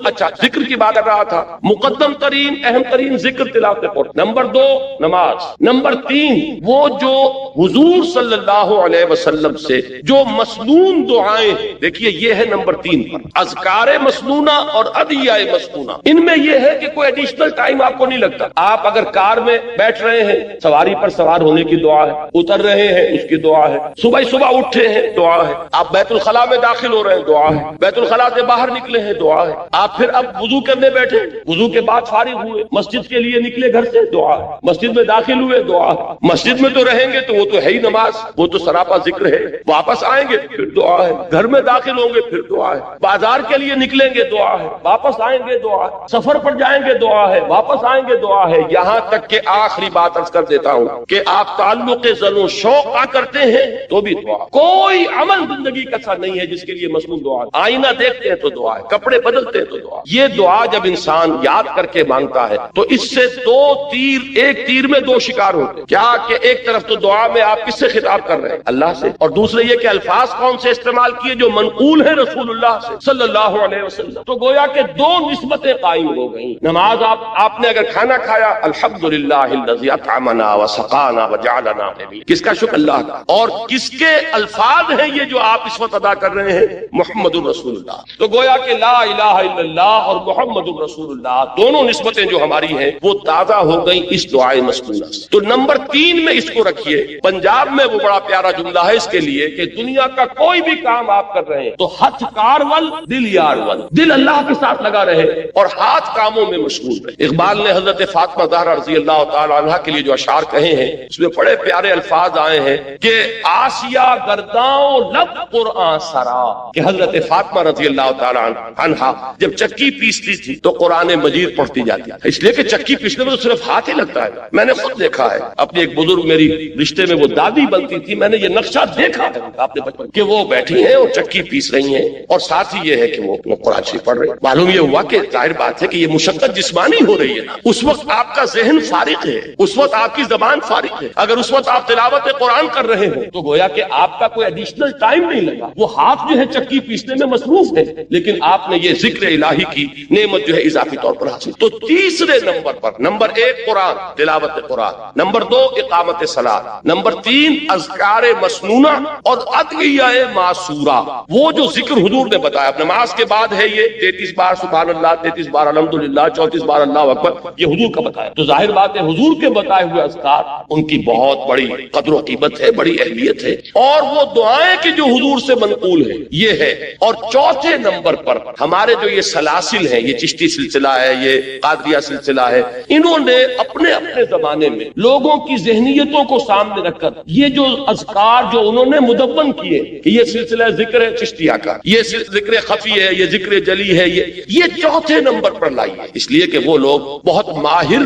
اچھا ذکر کی بات کر رہا تھا، مقدم ترین اہم ترین ذکر تلاوت قرآن. نمبر 2 نماز. نمبر 3 وہ جو حضور صلی اللہ علیہ وسلم سے جو مسنون دعائیں، دیکھیے یہ ہے نمبر 3 پر، اذکار مسنونہ اور ادعیہ مسنونہ. ان میں یہ ہے کہ کوئی ایڈیشنل ٹائم آپ کو نہیں لگتا. آپ اگر کار میں بیٹھ رہے ہیں، سواری پر سوار ہونے کی دعا ہے، اتر رہے ہیں اس کی دعا ہے، صبح اٹھے ہیں دعا ہے، آپ بیت الخلاء میں داخل ہو رہے ہیں دعا ہے، بیت الخلاء سے باہر نکلے ہیں دعا ہے، آپ پھر اب وضو کرنے بیٹھے، وضو کے بعد فارغ ہوئے، مسجد کے لیے نکلے گھر سے دعا ہے، مسجد میں داخل ہوئے دعا ہے، مسجد میں تو رہیں گے تو وہ تو ہے ہی نماز، وہ تو سراپا ذکر ہے. واپس آئیں گے پھر دعا ہے، گھر میں داخل ہوں گے پھر دعا ہے، بازار کے لیے نکلیں گے دعا ہے، واپس آئیں گے دعا ہے، سفر پر جائیں گے دعا ہے، واپس آئیں گے دعا ہے. یہاں تک کہ آخری بات عرض کر دیتا ہوں کہ آپ تعلق ذل و شوق کرتے ہیں تو بھی دعا. کوئی عمل زندگی کا سا نہیں ہے جس کے لیے مسنون دعا. آئینہ دیکھتے ہیں تو دعا ہے، کپڑے بدلتے ہیں تو دعا. یہ دعا جب انسان یاد کر کے مانگتا ہے تو اس سے 2 تیر، ایک تیر میں 2 شکار ہوتے ہیں. کیا کہ ایک طرف تو دعا میں آپ کس سے خطاب کر رہے ہیں؟ اللہ سے، اور دوسرے یہ کہ الفاظ کون سے استعمال کیے جو منقول ہیں رسول اللہ سے صلی اللہ علیہ وسلم. تو گویا کہ 2 نسبتیں قائم ہو گئیں. نماز آپ نے اگر کھانا کھایا، الحمدللہ الذی اطعمنا وسقانا وجعلنا من، کس کا شکر؟ اللہ کا. اور کس کے الفاظ ہیں یہ جو آپ اس وقت ادا کر رہے ہیں؟ محمد الرسول اللہ. تو گویا کہ لا الہ الا اللہ اور محمد الرسول اللہ دونوں نسبتیں جو ہماری ہیں وہ تازہ ہو گئیں اس دعائے مسنونہ سے. تو نمبر 3 میں اس کو رکھیے. پنجاب میں وہ بڑا پیارا جملہ ہے اس کے لیے کہ دنیا کا کوئی بھی کام آپ کر رہے ہیں تو ہاتھ کارول دل یارول، دل اللہ کے ساتھ لگا رہے اور ہاتھ کاموں میں مشغول رہے. اقبال نے حضرت فاطمہ زہرا رضی اللہ تعالی عنہا کے لیے جو اشعار کہے ہیں اس میں بڑے پیارے الفاظ آئے ہیں کہ آسیہ گرداں لب قرآن سرا، کہ حضرت فاطمہ رضی اللہ تعالی عنہا جب چکی پیستی تھی تو قرآن مجید پڑھتی جاتی ہے، اس لیے کہ چکی پیسنے میں تو صرف ہاتھ ہی لگتا ہے. میں نے خود دیکھا ہے، اپنی ایک بزرگ میری رشتے میں وہ دادی بنتی تھی، میں نے یہ نقشہ دیکھا ہے اپنے بچپن کہ وہ بیٹھی ہیں اور چکی پیس رہی ہیں اور ساتھ ہی یہ ہے کہ وہ قرآن شریف پڑھ رہی ہیں. معلوم یہ ہوا کہ ظاہر بات ہے کہ یہ مشقت جسمانی ہو رہی ہے نا. اس وقت آپ کا ذہن فارغ ہے، اس وقت آپ کی زبان فارغ ہے. اگر اس وقت آپ تلاوت قرآن کر رہے ہیں تو گویا کہ آپ کا کوئی ایڈیشنل ٹائم نہیں لگا. وہ ہاتھ جو ہے چکی پیسنے میں مصروف ہے، لیکن آپ نے یہ ذکر الہی کی نعمت جو ہے اضافی طور پر حاصل. تو تیسرے نمبر پر، نمبر 1 قرآن، تلاوت قرآن، نمبر 2 اقامت صلاۃ، نمبر نمبر 3 اذکار مسنونہ اور ادعیہ معصورہ، وہ جو ذکر حضور نے بتایا نماز کے بعد ہے، یہ 33 بار سبحان اللہ، 33 بار الحمدللہ، 34 بار اللہ اکبر، یہ حضور کا بتایا۔ تو ظاہر بات ہے حضور کے بتائے ہوئے اذکار ان کی بہت بڑی قدر و قیمت ہے، بڑی اہمیت ہے، اور وہ دعائیں کہ جو حضور سے منقول ہے یہ ہے۔ اور چوتھے نمبر پر ہمارے جو یہ سلاسل ہیں، یہ چشتی سلسلہ ہے، یہ قادریہ سلسلہ ہے، انہوں نے اپنے اپنے زمانے میں لوگوں کی ذہنیتوں کو سامنے رکھ کر یہ جو اذکار جو انہوں نے مدون کیے کہ یہ سلسلہ ذکر ہے چشتیہ کا، یہ ذکر خفی ہے، یہ ذکر جلی ہے، یہ چوتھے نمبر پر لائی ہے، اس لیے کہ وہ لوگ بہت ماہر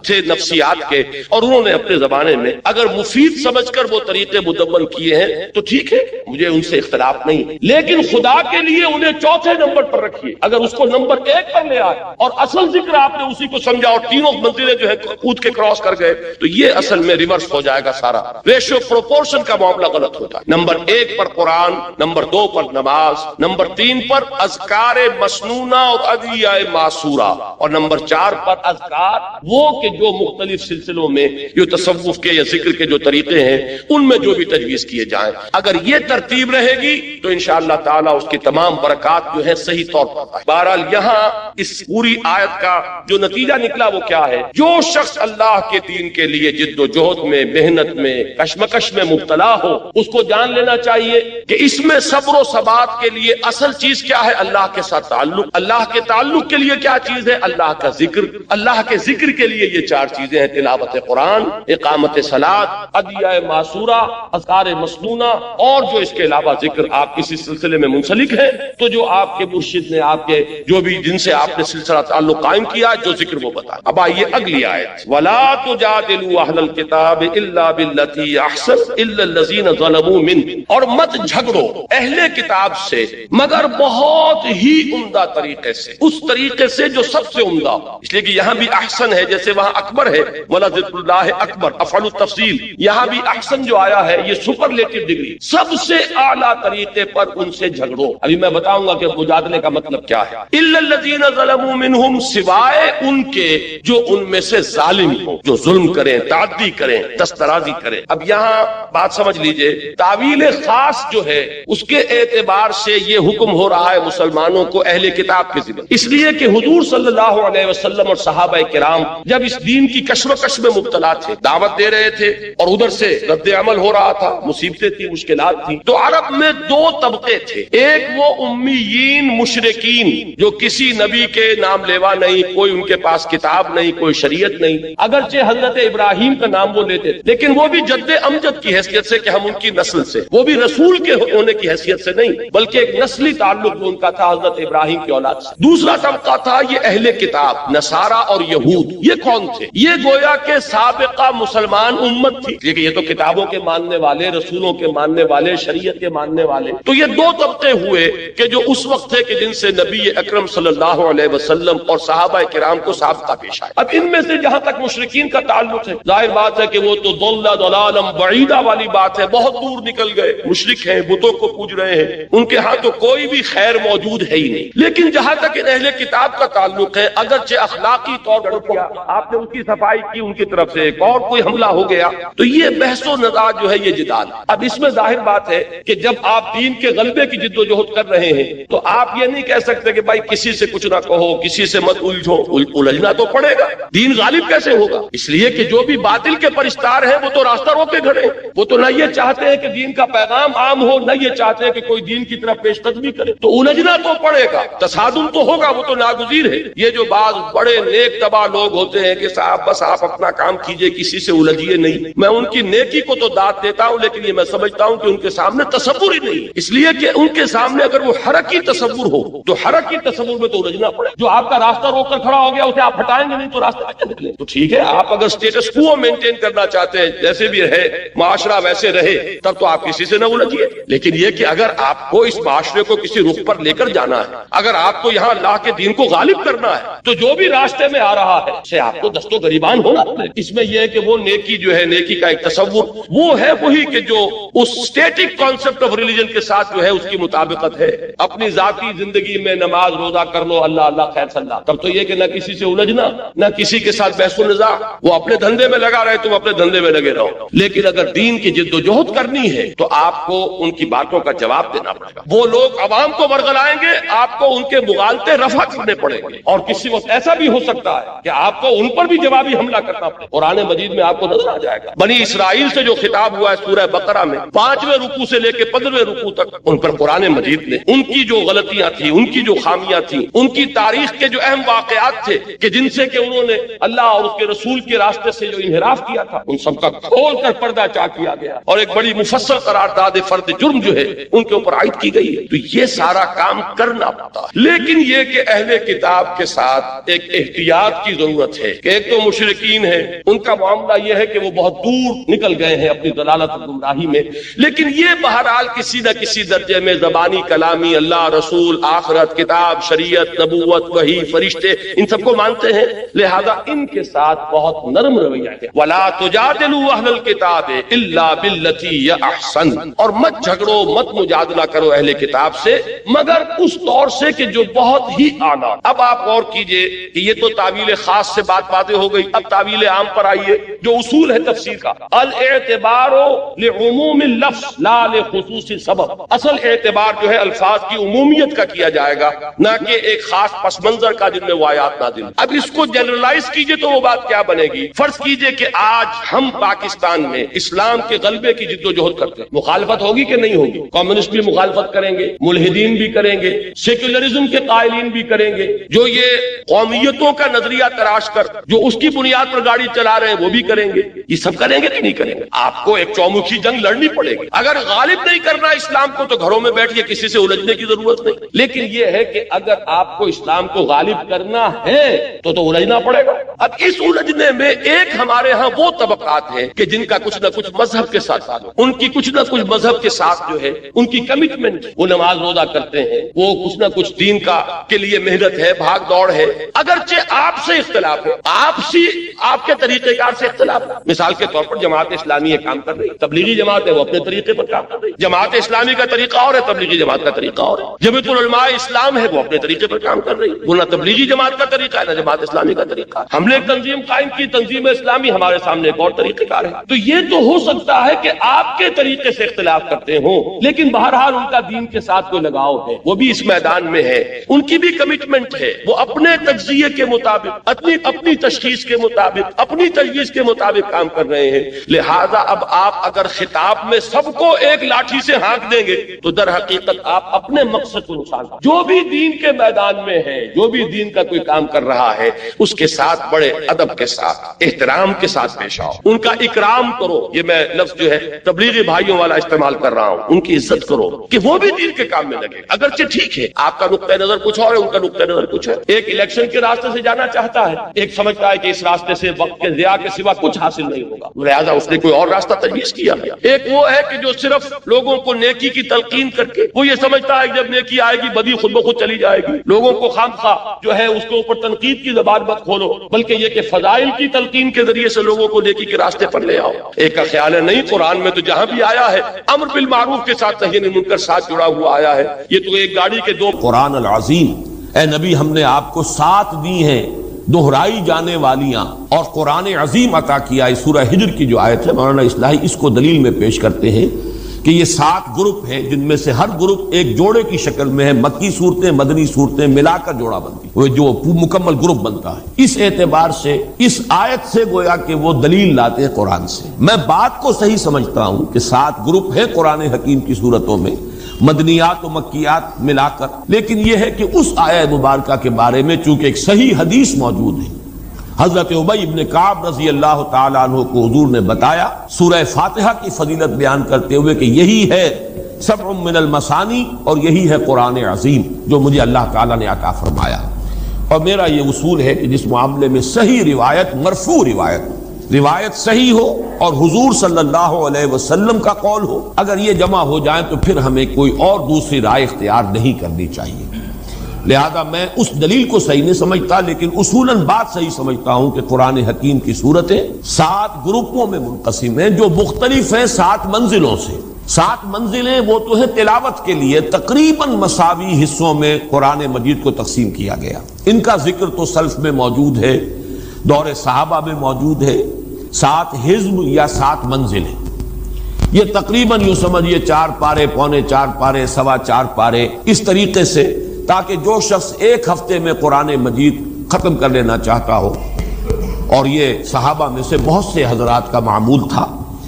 تھے نفسیات کے، اور انہوں نے اپنے زمانے میں اگر مفید سمجھ کر وہ طریقے مدون کیے ہیں تو ٹھیک ہے، مجھے ان سے اختلاف نہیں، لیکن خدا کے لیے انہیں چوتھے نمبر پر رکھیے۔ اگر اس کو نمبر 1 پر لے آئے اور اصل ذکر آپ نے اسی کو سمجھا اور تینوں منزلیں جو ہے کود کے کراس کر گئے تو یہ اصل میں ریورس ہو جائے گا، سارا ریشو پروپورشن کا معاملہ غلط ہوتا ہے۔ نمبر 1 پر قرآن، نمبر 2 پر نماز، نمبر 3 پر اذکار مسنونہ اور ادعیہ معصورہ، اور نمبر 4 پر اذکار وہ کہ جو مختلف سلسلوں میں جو تصوف کے یا ذکر کے جو طریقے ہیں ان میں جو بھی تجویز کیے جائیں، اگر یہ ترتیب رہے گی تو انشاءاللہ تعالیٰ اس کی تمام برکات جو ہے صحیح طور پر۔ بہرحال یہاں اس پوری آیت کا جو نتیجہ نکلا وہ کیا ہے؟ جو شخص اللہ کے دین کے لیے جد و جہد میں، محنت میں، کشمکش میں مبتلا ہو، اس کو جان لینا چاہیے کہ اس میں صبر و ثبات کے لیے اصل چیز کیا ہے؟ اللہ کے ساتھ تعلق۔ اللہ کے تعلق کے لیے کیا چیز ہے؟ اللہ کا ذکر۔ اللہ کے ذکر کے لیے یہ 4 چیزیں ہیں: تلاوت قرآن، اقامت صلاۃ، ادعیہ معصورہ، اذکار مسنونہ، اور جو اس کے علاوہ ذکر آپ کسی سلسلے میں منسلک ہیں تو جو آپ کے مرشد نے، آپ کے جو بھی جن سے آپ نے سلسلہ تعلق قائم کیا، جو ذکر وہ بتا۔ اب آئیے اگلی آیت، وَلَا تُجَادِلُوا أَهْلَ الْكِتَابِ إِلَّا بِالَّتِي أَحْسَنُ إِلَّا الَّذِينَ ظَلَمُوا مِنْهُمْ، اور مت جھگڑو اہل کتاب سے مگر بہت ہی عمدہ طریقے سے، اس طریقے سے جو سب سے عمدہ، اس لیے کہ یہاں بھی احسن ہے، جیسے وہاں اکبر ہے، وَلَذِكْرُ اللَّهِ أَكْبَرُ، افعل التفصیل، یہاں بھی احسن جو آیا ہے یہ سپرلیٹو ڈگری، سب سے اعلیٰ طریقے پر ان سے جھگڑو۔ ابھی میں بتاؤں گا کہ مجادلے کا مطلب کیا ہے۔ إِلَّا الَّذِينَ ظَلَمُوا مِنْهُمْ، سوائے ان کے جو ان میں سے ظالم ہوں، جو ظلم کریں، تعدی کریں، دسترازی کریں۔ اب یہاں بات سمجھ لیجئے، تعویل خاص جو ہے اس کے اعتبار سے یہ حکم ہو رہا ہے مسلمانوں کو اہل کتاب کے ذمہ، اس لیے کہ حضور صلی اللہ علیہ وسلم اور صحابہ کرام جب اس دین کی کشمکش میں مبتلا تھے، دعوت دے رہے تھے اور ادھر سے رد عمل ہو رہا تھا، مصیبتیں تھی، مشکلات تھی، تو عرب میں 2 طبقے تھے۔ ایک وہ امیین مشرکین جو کسی نبی کے نام لیوا نہیں، کوئی ان کے پاس کتاب نہیں، کوئی شریعت نہیں، اگرچہ حضرت ابراہیم کا نام وہ لیتے تھے لیکن وہ بھی جد امجد کی حیثیت سے کہ ہم ان کی نسل سے، وہ بھی رسول کے ہونے کی حیثیت سے نہیں بلکہ ایک نسلی تعلق جو ان کا تھا حضرت ابراہیم کی اولاد سے۔ دوسرا طبقہ تھا یہ اہل کتاب، نصارہ اور یہود۔ یہ کون تھے؟ یہ گویا کہ سابقہ مسلمان امت تھی، لیکن یہ تو کتابوں کے ماننے والے، رسولوں کے ماننے والے، شریعت کے ماننے والے۔ تو یہ 2 طبقے ہوئے کہ جو اس وقت تھے کہ جن سے نبی اکرم صلی اللہ علیہ وسلم اور صحابہ کرام کو سابقہ پیش آئے۔ اب ان میں سے جہاں تک مشرکین کا تعلق ہے، ظاہر بات ہے کہ وہ تو ضل ضلالا بعیدا والی بات ہے، بہت دور نکل گئے، مشرک ہیں، بتوں کو پوج رہے ہیں، ان کے ہاں تو کوئی بھی خیر موجود ہے ہی نہیں۔ لیکن جہاں تک اہل کتاب کا تعلق ہے، اگرچہ اخلاقی طور پر کیا آپ نے ان کی صفائی کی، ان کی طرف سے ایک اور کوئی حملہ ہو گیا، تو یہ بحث و نزاع جو ہے یہ جدال۔ اب اس میں ظاہر بات ہے کہ جب آپ دین کے غلبے کی جد و جہد کر رہے ہیں تو آپ یہ نہیں کہہ سکتے کہ بھائی کسی سے کچھ نہ کہو، کسی سے مت الجھو، الجھنا تو پڑے گا، دین غالب کیسے ہوگا؟ اس لیے کہ جو بھی باطل کے پرستار ہیں وہ تو راستہ روک کے کھڑے، وہ تو نہ یہ چاہتے ہیں کہ دین کا پیغام عام ہو، نہ یہ چاہتے ہیں کہ کوئی دین کی طرف پیش قدمی کرے، تو الجھنا تو پڑے گا، تصادم تو ہوگا، وہ تو ناگزیر ہے۔ یہ جو بعض بڑے نیک طبع لوگ ہوتے ہیں کہ صاحب بس آپ اپنا کام کیجئے، کسی سے الجھیے نہیں، میں ان کی نیکی کو تو داد دیتا ہوں لیکن یہ میں سمجھتا ہوں کہ ان کے سامنے تصور ہی نہیں، اس لیے کہ ان کے سامنے اگر وہ حرکی تصور ہو تو حرکی تصور میں تو الجھنا پڑے۔ جو آپ کا راستہ روک کر کھڑا ہو گیا اسے آپ ہٹائیں گے نہیں تو راستے میں نکلے، تو ٹھیک ہے آپ اگر اسٹیٹس کو مینٹین کرنا چاہتے ہیں، جیسے بھی ہے معاشرہ ویسے رہے، تب تو آپ کسی سے نہ الجھیے۔ لیکن یہ کہ اگر آپ کو اس معاشرے کو کسی رخ پر لے کر جانا ہے، اگر آپ کو یہاں اللہ کے دین کو غالب کرنا ہے، تو جو بھی راستے میں آ رہا ہے اسے آپ کو دست و گریبان ہونا ہے۔ اس میں یہ ہے کہ وہ نیکی جو ہے، نیکی کا ایک تصور وہ ہے وہی کہ جو اس اسٹیٹک کانسیپٹ آف ریلیجن کے ساتھ جو ہے اس کی مطابقت ہے۔ اپنی ذاتی زندگی میں نماز روزہ کر لو، اللہ اللہ خیر صلی اللہ، تب تو یہ کہ نہ کسی سے الجھنا، نہ کسی کے ساتھ بحث و نزاع، وہ اپنے دھندے میں لگا رہے تم اپنے دھندے میں لگے رہو۔ لیکن اگر دین کی جد و جہد کرنی ہے تو آپ کو ان کی باتوں کا جواب دینا پڑے گا. وہ لوگ عوام کو ورگلائیں گے, آپ کو ان کے مغالطے رفع کرنے پڑیں گے, اور کسی وقت ایسا بھی ہو سکتا ہے کہ آپ کو ان پر بھی جوابی حملہ کرنا پڑے. قرآن مجید میں آپ کو نظر آ جائے گا بنی اسرائیل سے جو خطاب ہوا ہے سورہ بقرہ میں 5ویں رکوع سے لے کے 15ویں رکوع تک, ان پر قرآن مجید نے ان کی جو غلطیاں تھیں, ان کی جو خامیاں تھیں, ان کی تاریخ کے جو اہم واقعات تھے کہ جن سے کہ انہوں نے اللہ اور اس کے رسول کے راستے سے جو انحراف کیا تھا, ان سب کا کھول کر پردہ چاک کیا گیا, اور ایک بڑی مفصل قرارداد فرد جرم جو ہے ان کے اوپر عائد کی گئی ہے. تو یہ سارا کام کرنا پڑتا ہے, لیکن یہ کہ اہل کتاب کے ساتھ ایک احتیاط کی ضرورت ہے کہ ایک تو مشرکین ہے, ان کا معاملہ یہ ہے کہ وہ بہت دور نکل گئے ہیں اپنی ضلالت اور گمراہی میں, لیکن یہ بہرحال کسی نہ کسی درجے میں زبانی کلامی اللہ, رسول, آخرت, کتاب, شریعت, نبوت, وحی, فرشتے, ان سب کو مانتے ہیں. لہذا ان کے ساتھ بہت نرم رویہ ہے. وَلَا تُجَادِلُوا أَهْلَ الْكِتَابِ إِلَّا بِالَّتِي هِيَ أَحْسَنُ, اور مت جھگڑو, مت مجادلہ کرو اہل کتاب سے مگر اس طور سے کہ جو بہت ہی اعلیٰ. اب آپ غور کیجئے کہ یہ تو تعویل خاص سے بات واضح ہو گئی, اب تعویل عام پر آئیے جو اصول ہے تفسیر کا. الاعتبار لعموم اللفظ لا لخصوص سبب, اصل اعتبار جو ہے الفاظ کی عمومیت کا کیا جائے گا, نہ کہ ایک خاص پس منظر کا جن میں وہ آیات نازل. اب اس کو جنرلائز کیجئے تو وہ بات کیا بنے گی. فرض کیجئے کہ آج ہم پاکستان میں اسلام کے غلبے کی جد و جہد کرتے ہیں, مخالفت ہوگی کہ نہیں ہوگی؟ کمیونسٹ بھی مخالفت کریں گے, ملحدین بھی کریں گے, سیکولرزم کے قائلین بھی کریں گے, جو یہ قومیتوں کا نظریہ تراش کر جو اس کی بنیاد پر گاڑی چلا رہے ہیں وہ بھی کریں گے. یہ سب کریں گے کہ نہیں کریں گے؟ آپ کو ایک چومکھی جنگ لڑنی پڑے گی. اگر غالب نہیں کرنا اسلام کو تو گھروں میں بیٹھیے, کسی سے الجھنے کی ضرورت نہیں. لیکن یہ ہے کہ اگر آپ کو اسلام کو غالب کرنا ہے تو الجھنا پڑے گا. اب اس الجھنے میں ایک ہمارے ہاں وہ طبقات ہیں کہ جن کا کچھ نہ کچھ مذہب کے ساتھ تعلق, ان کی کچھ نہ کچھ مذہب کے ساتھ جو ہے ان کی کمٹمنٹ, وہ نماز روزہ کرتے ہیں, وہ کچھ نہ کچھ دین کا کے لیے محنت ہے, بھاگ دوڑ ہے. اگرچہ آپ سے اختلاف ہے, آپ کے طریقہ کار سے اختلاف ہے. مثال کے طور پر جماعت اسلامی یہ کام کر رہی ہے, تبلیغی جماعت ہے وہ اپنے طریقے پر کام کر رہی ہے. جماعت اسلامی کا طریقہ اور ہے, تبلیغی جماعت کا طریقہ اور ہے. جمعیت العلماء اسلام ہے وہ اپنے طریقے پر کام کر رہی ہے, وہ نہ تبلیغی جماعت کا طریقہ ہے نہ جماعت اسلامی کا طریقہ. ہم نے ایک تنظیم قائم کی, تنظیم اسلامی, ہمارے سامنے ایک اور طریقہ کار ہے. تو یہ تو ہو سکتا ہے کہ آپ کے طریقے سے اختلاف کرتے ہوں, لیکن بہرحال ان کا دین کے ساتھ کوئی لگاؤ ہے, وہ بھی اس میدان میں ہے, ان کی بھی کمٹمنٹ ہے, وہ اپنے تجزیے کے مطابق, اپنی تشخیص کے مطابق, اپنی تجویز کے مطابق کام کر رہے ہیں. لہذا اب آپ اگر خطاب میں سب کو ایک لاٹھی سے ہانک دیں گے تو در حقیقت آپ اپنے مقصد کو نقصان. جو بھی دین کے میدان میں ہے, جو بھی دین کا کوئی کام کر رہا ہے, اس کے ساتھ بڑے ادب کے ساتھ, احترام کے ساتھ پیش آؤ, ان کا اکرام کرو. یہ میں لفظ جو ہے تبلیغی بھائیوں والا استعمال کر رہا ہوں, ان کی عزت کرو کہ وہ بھی دین کے کام میں لگے. اگرچہ ٹھیک ہے آپ کا نقطہ نظر کچھ اور ہے, ان کا نقطہ نظر کچھ ہے. ایک الیکشن کے راستے سے جانا چاہتا ہے, ایک سمجھتا ہے کہ اس راستے سے وقت کے ضیاع کے سوا کچھ حاصل نہیں ہوگا, لہذا اس نے کوئی اور راستہ تجویز کیا. ایک وہ ہے کہ جو صرف لوگوں کو نیکی کی تلقین کر کے وہ یہ سمجھتا ہے کہ جب نیکی آئے گی بدی خود بخود چلی جائے گی. لوگوں کو خامخواہ جو ہے اس کے اوپر تنقید کی زبان مت کھولو, بلکہ یہ کہ فضائل کی تلقین کے ذریعے سے لوگوں کو نیکی کے راستے پر لے آؤ. ایک کا خیال ہے نہیں, قرآن میں تو جہاں بھی آیا ہے امر بالمعروف کے ساتھ نہی عن المنکر ساتھ جڑا ہوا آیا ہے. یہ تو ایک گاڑی کے دو. قرآن العظیم, اے نبی ہم نے آپ کو 7 دی ہیں دہرائی جانے والیاں اور قرآن عظیم عطا کیا. اس سورہ ہجر کی جو آیت ہے, مولانا اصلاحی اس کو دلیل میں پیش کرتے ہیں کہ یہ 7 گروپ ہیں جن میں سے ہر گروپ ایک جوڑے کی شکل میں ہے. مکی صورتیں, مدنی صورتیں ملا کر جوڑا بنتی, وہ جو مکمل گروپ بنتا ہے. اس اعتبار سے اس آیت سے گویا کہ وہ دلیل لاتے ہیں قرآن سے. میں بات کو صحیح سمجھتا ہوں کہ 7 گروپ ہیں قرآن حکیم کی صورتوں میں, مدنیات و مکیات ملا کر. لیکن یہ ہے کہ اس آیہ مبارکہ کے بارے میں چونکہ ایک صحیح حدیث موجود ہے, حضرت ابی ابن کعب رضی اللہ تعالیٰ عنہ کو حضور نے بتایا سورہ فاتحہ کی فضیلت بیان کرتے ہوئے کہ یہی ہے 7 من المثانی, اور یہی ہے قرآن عظیم جو مجھے اللہ تعالیٰ نے عطا فرمایا. اور میرا یہ اصول ہے کہ جس معاملے میں صحیح روایت, مرفوع روایت صحیح ہو اور حضور صلی اللہ علیہ وسلم کا قول ہو, اگر یہ جمع ہو جائیں تو پھر ہمیں کوئی اور دوسری رائے اختیار نہیں کرنی چاہیے. لہذا میں اس دلیل کو صحیح نہیں سمجھتا, لیکن اصولاً بات صحیح سمجھتا ہوں کہ قرآن حکیم کی صورتیں 7 گروپوں میں منقسم ہیں جو مختلف ہیں 7 منزلوں سے. 7 منزلیں وہ تو ہیں تلاوت کے لیے, تقریباً مساوی حصوں میں قرآن مجید کو تقسیم کیا گیا. ان کا ذکر تو سلف میں موجود ہے, دور صحابہ میں موجود ہے. 7 حزب یا 7 منزلیں. یہ تقریباً یوں سمجھیے 4 پارے، پونے 4 پارے، سوا 4 پارے، اس طریقے سے، تاکہ جو شخص ایک ہفتے میں قرآن مجید ختم کر لینا چاہتا ہو، اور یہ صحابہ میں سے بہت سے حضرات کا معمول تھا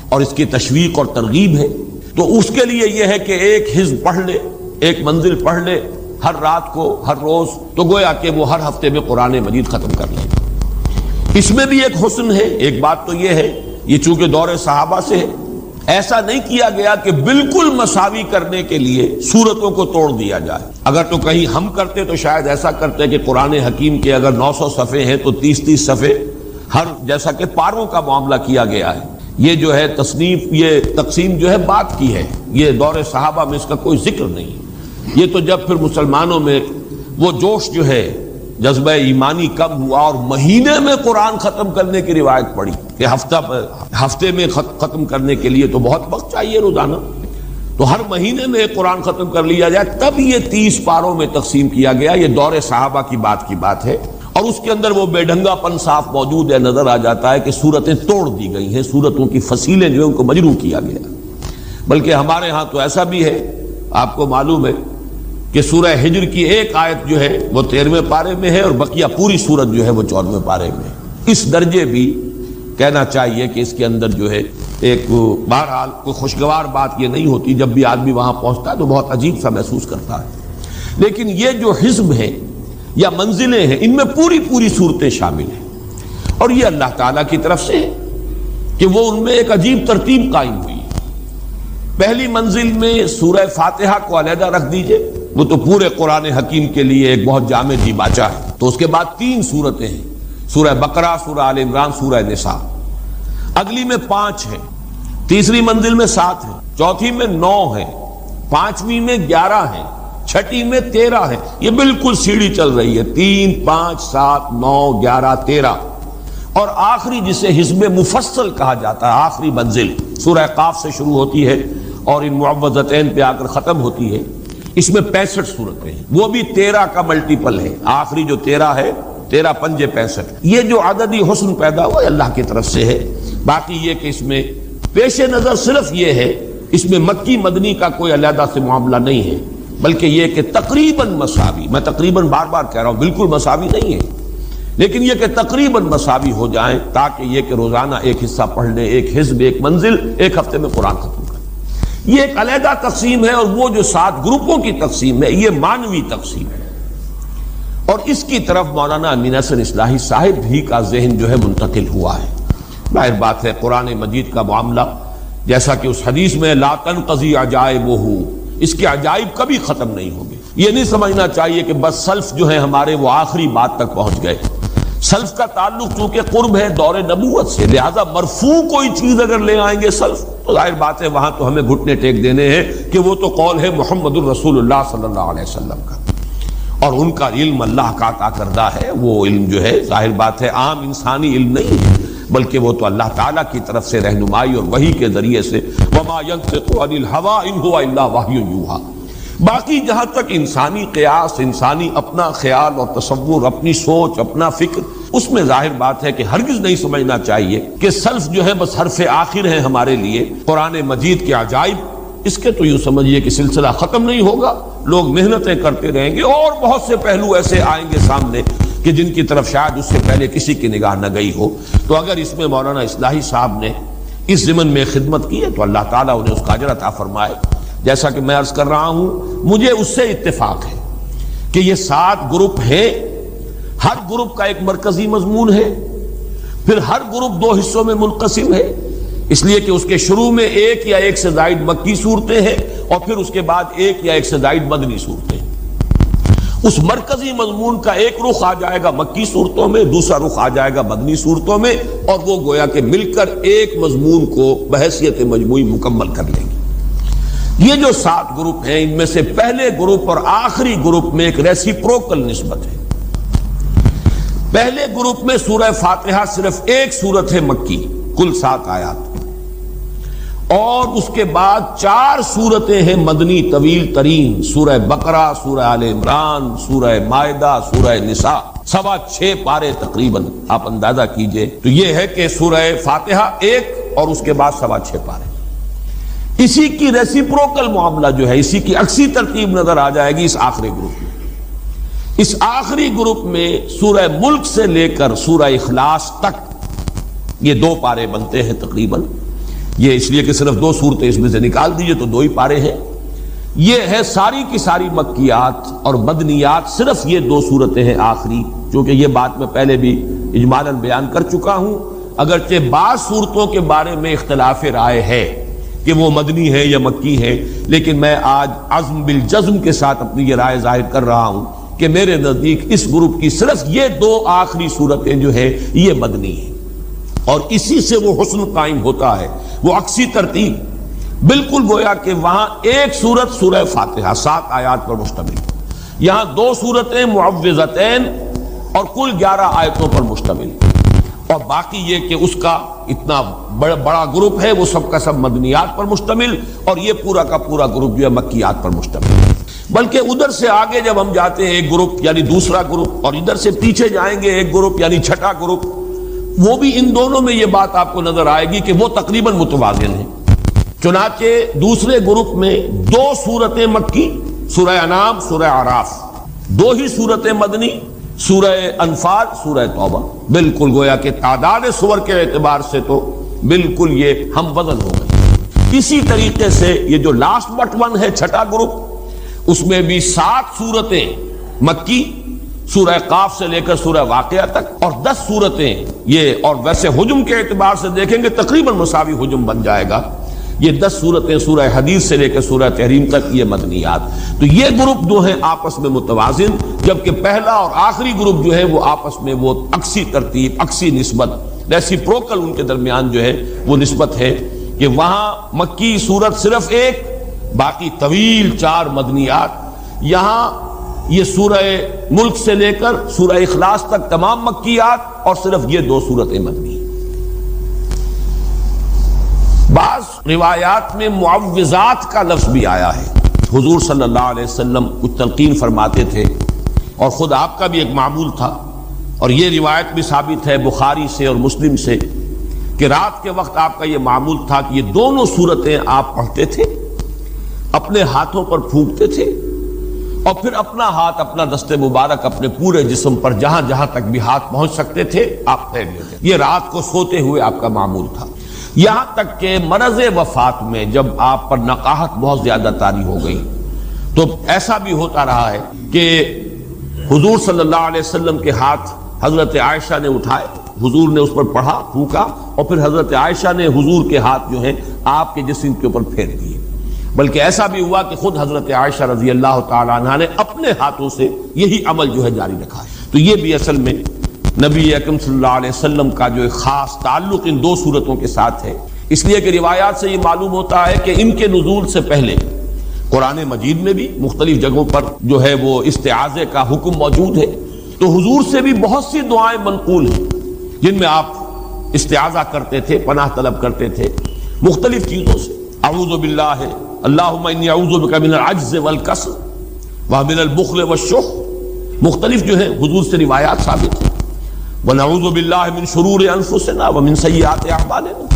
اور اس کی تشویق اور ترغیب ہے، تو اس کے لیے یہ ہے کہ ایک حزب پڑھ لے، ایک منزل پڑھ لے ہر رات کو، ہر روز، تو گویا کہ وہ ہر ہفتے میں قرآن مجید ختم کر لے. اس میں بھی ایک حسن ہے. ایک بات تو یہ ہے، یہ چونکہ دور صحابہ سے ہے، ایسا نہیں کیا گیا کہ بالکل مساوی کرنے کے لیے سورتوں کو توڑ دیا جائے. اگر تو کہیں ہم کرتے تو شاید ایسا کرتے کہ قرآن حکیم کے اگر 900 صفحے ہیں تو 30 صفحے ہر، جیسا کہ پاروں کا معاملہ کیا گیا ہے. یہ جو ہے تصنیف، یہ تقسیم جو ہے بات کی ہے، یہ دور صحابہ میں اس کا کوئی ذکر نہیں. یہ تو جب پھر مسلمانوں میں وہ جوش جو ہے، جذبہ ایمانی کم ہوا اور مہینے میں قرآن ختم کرنے کی روایت پڑی کہ ہفتے میں ختم کرنے کے لیے تو بہت وقت چاہیے روزانہ، تو ہر مہینے میں ایک قرآن ختم کر لیا جائے، تب یہ 30 پاروں میں تقسیم کیا گیا. یہ دور صحابہ کی بات ہے، اور اس کے اندر وہ بے ڈھنگا پن صاف موجود ہے، نظر آ جاتا ہے کہ سورتیں توڑ دی گئی ہیں، سورتوں کی فصیلیں جو ہیں ان کو مجروح کیا گیا. بلکہ ہمارے ہاں تو ایسا بھی ہے، آپ کو معلوم ہے کہ سورہ ہجر کی ایک آیت جو ہے وہ 13ویں پارے میں ہے اور بقیہ پوری سورت جو ہے وہ 14ویں پارے میں ہے. اس درجے بھی کہنا چاہیے کہ اس کے اندر جو ہے ایک، بہرحال کوئی خوشگوار بات یہ نہیں ہوتی، جب بھی آدمی وہاں پہنچتا ہے تو بہت عجیب سا محسوس کرتا ہے. لیکن یہ جو حزب ہیں یا منزلیں ہیں، ان میں پوری صورتیں شامل ہیں، اور یہ اللہ تعالیٰ کی طرف سے ہے کہ وہ ان میں ایک عجیب ترتیب قائم ہوئی. پہلی منزل میں سورہ فاتحہ کو علیحدہ رکھ دیجئے، وہ تو پورے قرآن حکیم کے لیے ایک بہت جامع دیباچہ ہے. تو اس کے بعد 3 سورتیں ہیں، سورہ بقرہ، سورہ آل عمران، سورہ نساء. اگلی میں 5 ہیں، تیسری منزل میں 7 ہیں، چوتھی میں 9 ہیں، 5ویں میں 11 ہیں، 6ٹھی میں 13 ہیں. یہ بالکل سیڑھی چل رہی ہے، 3 5 7 9 11 13. اور آخری جسے حزب مفصل کہا جاتا ہے، آخری منزل سورہ قاف سے شروع ہوتی ہے اور ان معوذتین پہ آ کر ختم ہوتی ہے. اس میں 65 سورتیں ہیں، وہ بھی 13 کا ملٹیپل ہے. آخری جو 13 ہے، 13 5 65. یہ جو عددی حسن پیدا ہوا ہے اللہ کی طرف سے ہے. باقی یہ کہ اس میں پیش نظر صرف یہ ہے، اس میں مکی مدنی کا کوئی علیحدہ سے معاملہ نہیں ہے، بلکہ یہ کہ تقریباً مساوی، میں تقریباً بار بار کہہ رہا ہوں، بالکل مساوی نہیں ہے، لیکن یہ کہ تقریباً مساوی ہو جائیں، تاکہ یہ کہ روزانہ ایک حصہ پڑھ لیں، ایک حزب، ایک منزل، ایک ہفتے میں قرآن ختم کریں. یہ ایک علیحدہ تقسیم ہے. اور وہ جو 7 گروپوں کی تقسیم ہے، یہ مانوی تقسیم ہے، اور اس کی طرف مولانا امین حسن اصلاحی صاحب بھی کا ذہن جو ہے منتقل ہوا ہے. ظاہر بات ہے قرآن مجید کا معاملہ، جیسا کہ اس حدیث میں لا تنقضی عجائبہ، اس کے عجائب کبھی ختم نہیں ہوں گے. یہ نہیں سمجھنا چاہیے کہ بس سلف جو ہے ہمارے وہ آخری بات تک پہنچ گئے. سلف کا تعلق چونکہ قرب ہے دور نبوت سے، لہذا مرفوع کوئی چیز اگر لے آئیں گے سلف، تو ظاہر بات ہے وہاں تو ہمیں گھٹنے ٹیک دینے ہیں کہ وہ تو قول ہے محمد الرسول اللہ صلی اللہ علیہ وسلم کا، اور ان کا علم اللہ کا عطا کردہ ہے. وہ علم جو ہے ظاہر بات ہے عام انسانی علم نہیں ہے، بلکہ وہ تو اللہ تعالیٰ کی طرف سے رہنمائی اور وحی کے ذریعے سے وما ينطق عن الهوى ان هو الا وحی یوحی. باقی جہاں تک انسانی قیاس، انسانی اپنا خیال اور تصور، اپنی سوچ، اپنا فکر، اس میں ظاہر بات ہے کہ ہرگز نہیں سمجھنا چاہیے کہ سلف جو ہے بس حرف آخر ہے ہمارے لیے. قرآن مجید کے عجائب، اس کے تو یوں سمجھیے کہ سلسلہ ختم نہیں ہوگا، لوگ محنتیں کرتے رہیں گے، اور بہت سے پہلو ایسے آئیں گے سامنے کہ جن کی طرف شاید اس سے پہلے کسی کی نگاہ نہ گئی ہو. تو اگر اس میں مولانا اصلاحی صاحب نے اس ضمن میں خدمت کی ہے تو اللہ تعالیٰ انہیں اس کا اجر عطا فرمائے. جیسا کہ میں عرض کر رہا ہوں، مجھے اس سے اتفاق ہے کہ یہ 7 گروپ ہیں، ہر گروپ کا ایک مرکزی مضمون ہے، پھر ہر گروپ 2 حصوں میں منقسم ہے، اس لیے کہ اس کے شروع میں 1 یا 1 سے زائد مکی صورتیں ہیں، اور پھر اس کے بعد 1 یا 1 سے زائد مدنی صورتیں. اس مرکزی مضمون کا ایک رخ آ جائے گا مکی صورتوں میں، دوسرا رخ آ جائے گا مدنی صورتوں میں، اور وہ گویا کہ مل کر ایک مضمون کو بحیثیت مجموعی مکمل کر لیں گے. یہ جو 7 گروپ ہیں، ان میں سے پہلے گروپ اور آخری گروپ میں ایک ریسیپروکل نسبت ہے. پہلے گروپ میں سورہ فاتحہ صرف ایک سورت ہے مکی، کل 7 آیات، اور اس کے بعد 4 سورتیں ہیں مدنی طویل ترین، سورہ بقرہ، سورہ آل عمران، سورہ مائدہ، سورہ نساء، 6.25 پارے تقریباً آپ اندازہ کیجئے۔ تو یہ ہے کہ سورہ فاتحہ 1 اور اس کے بعد 6.25 پارے۔ اسی کی ریسیپروکل معاملہ جو ہے، اسی کی عکسی ترتیب نظر آ جائے گی اس آخری گروپ میں۔ اس آخری گروپ میں سورہ ملک سے لے کر سورہ اخلاص تک یہ 2 پارے بنتے ہیں تقریباً۔ یہ اس لیے کہ صرف 2 صورتیں اس میں سے نکال دیجئے تو 2 ہی پارے ہیں۔ یہ ہے ساری کی ساری مکیات اور مدنیات، صرف یہ 2 صورتیں ہیں آخری، چونکہ یہ بات میں پہلے بھی اجمالاً بیان کر چکا ہوں۔ اگرچہ بعض صورتوں کے بارے میں اختلاف رائے ہے کہ وہ مدنی ہے یا مکی ہے، لیکن میں آج عزم بالجزم کے ساتھ اپنی یہ رائے ظاہر کر رہا ہوں کہ میرے نزدیک اس گروپ کی صرف یہ 2 آخری صورتیں جو ہے یہ مدنی ہیں، اور اسی سے وہ حسن قائم ہوتا ہے، وہ عکسی ترتیب، بالکل گویا کہ وہاں ایک سورت سورہ فاتحہ 7 آیات پر مشتمل، یہاں 2 صورتیں معوذتین اور کل 11 آیتوں پر مشتمل، اور باقی یہ کہ اس کا اتنا بڑا گروپ ہے وہ سب کا سب مدنیات پر مشتمل، اور یہ پورا کا پورا گروپ جو ہے مکیات پر مشتمل ہے۔ بلکہ ادھر سے آگے جب ہم جاتے ہیں ایک گروپ یعنی دوسرا گروپ، اور ادھر سے پیچھے جائیں گے ایک گروپ یعنی چھٹا گروپ، وہ بھی ان دونوں میں یہ بات آپ کو نظر آئے گی کہ وہ تقریباً متوازن ہیں۔ چنانچہ دوسرے گروپ میں 2 صورتیں مکی، سورہ انعام، سورہ اعراف، 2 ہی صورتیں مدنی، سورہ انفال، سورہ توبہ، بالکل گویا کہ تعداد سور کے اعتبار سے تو بالکل یہ ہم وزن ہو گئے۔ اسی طریقے سے یہ جو لاسٹ بٹ ون ہے چھٹا گروپ، اس میں بھی 7 صورتیں مکی، سورہ قاف سے لے کر سورہ واقعہ تک، اور 10 صورتیں یہ، اور ویسے حجم کے اعتبار سے دیکھیں گے تقریباً مساوی حجم بن جائے گا، یہ 10 صورتیں سورہ حدید سے لے کر سورہ تحریم تک یہ مدنیات۔ تو یہ گروپ 2 ہیں آپس میں متوازن، جبکہ پہلا اور آخری گروپ جو ہے وہ آپس میں وہ عکسی ترتیب، عکسی نسبت، ریسیپروکل ان کے درمیان جو ہے وہ نسبت ہے کہ وہاں مکی صورت صرف 1، باقی طویل 4 مدنیات۔ یہاں یہ سورہ ملک سے لے کر سورہ اخلاص تک تمام مکیات، اور صرف یہ 2 صورتیں مدنی۔ بعض روایات میں معوذات کا لفظ بھی آیا ہے۔ حضور صلی اللہ علیہ وسلم کچھ تلقین فرماتے تھے، اور خود آپ کا بھی ایک معمول تھا، اور یہ روایت بھی ثابت ہے بخاری سے اور مسلم سے کہ رات کے وقت آپ کا یہ معمول تھا کہ یہ دونوں صورتیں آپ پڑھتے تھے، اپنے ہاتھوں پر پھونکتے تھے، اور پھر اپنا ہاتھ، اپنا دست مبارک اپنے پورے جسم پر جہاں جہاں تک بھی ہاتھ پہنچ سکتے تھے آپ پھیر لیتے۔ یہ رات کو سوتے ہوئے آپ کا معمول تھا، یہاں تک کہ مرض وفات میں جب آپ پر نقاہت بہت زیادہ طاری ہو گئی تو ایسا بھی ہوتا رہا ہے کہ حضور صلی اللہ علیہ وسلم کے ہاتھ حضرت عائشہ نے اٹھائے، حضور نے اس پر پڑھا، پھونکا، اور پھر حضرت عائشہ نے حضور کے ہاتھ جو ہیں آپ کے جسم کے اوپر پھیر دیے۔ بلکہ ایسا بھی ہوا کہ خود حضرت عائشہ رضی اللہ تعالی عنہا نے اپنے ہاتھوں سے یہی عمل جو ہے جاری رکھا ہے۔ تو یہ بھی اصل میں نبی اکرم صلی اللہ علیہ وسلم کا جو ایک خاص تعلق ان 2 صورتوں کے ساتھ ہے، اس لیے کہ روایات سے یہ معلوم ہوتا ہے کہ ان کے نزول سے پہلے قرآن مجید میں بھی مختلف جگہوں پر جو ہے وہ استعاذے کا حکم موجود ہے، تو حضور سے بھی بہت سی دعائیں منقول ہیں جن میں آپ استعاذہ کرتے تھے، پناہ طلب کرتے تھے مختلف چیزوں سے۔ اعوذ باللہ، اللہم انی اعوذ بک من العجز والکسل ومن البخل والشح، مختلف جو ہے حضور سے روایات ثابت ہیں۔ وَنَعُوذُ بِاللَّهِ مِن شُرُورِ أَنفُسِنَا وَمِن سَيِّئَاتِ أَعْمَالِنَا،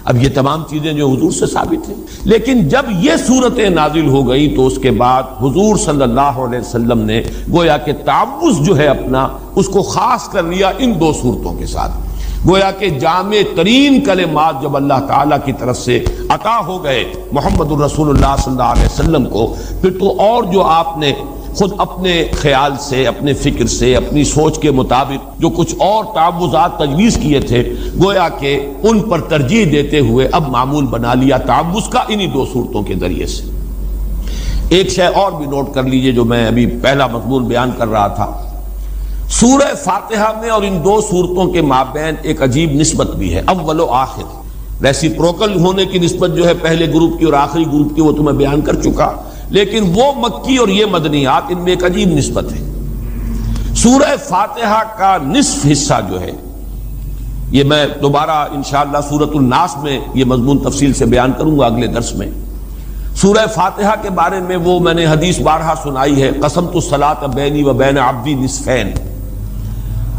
اب یہ تمام چیزیں جو حضور سے ثابت ہیں۔ لیکن جب یہ صورتیں نازل ہو گئی تو اس کے بعد حضور صلی اللہ علیہ وسلم نے گویا کہ تعوذ جو ہے اپنا اس کو خاص کر لیا ان 2 صورتوں کے ساتھ۔ گویا کہ جامع ترین کلمات جب اللہ تعالیٰ کی طرف سے عطا ہو گئے محمد الرسول اللہ صلی اللہ علیہ وسلم کو، پھر تو اور جو آپ نے خود اپنے خیال سے، اپنے فکر سے، اپنی سوچ کے مطابق جو کچھ اور تعوذات تجویز کیے تھے، گویا کہ ان پر ترجیح دیتے ہوئے اب معمول بنا لیا تعوذ کا انہی 2 صورتوں کے ذریعے سے۔ ایک شے اور بھی نوٹ کر لیجئے جو میں ابھی پہلا مضمون بیان کر رہا تھا، سورہ فاتحہ میں اور ان 2 صورتوں کے مابین ایک عجیب نسبت بھی ہے، اول و آخر، ریسیپروکل ہونے کی نسبت جو ہے پہلے گروپ کی اور آخری گروپ کی وہ تو میں بیان کر چکا، لیکن وہ مکی اور یہ مدنیات ان میں ایک عجیب نسبت ہے۔ سورہ فاتحہ کا نصف حصہ جو ہے یہ میں دوبارہ انشاءاللہ سورۃ الناس میں یہ مضمون تفصیل سے بیان کروں گا اگلے درس میں۔ سورہ فاتحہ کے بارے میں وہ میں نے حدیث بارہا سنائی ہے، قسمت الصلاۃ بینی و بین عبدی نصفین،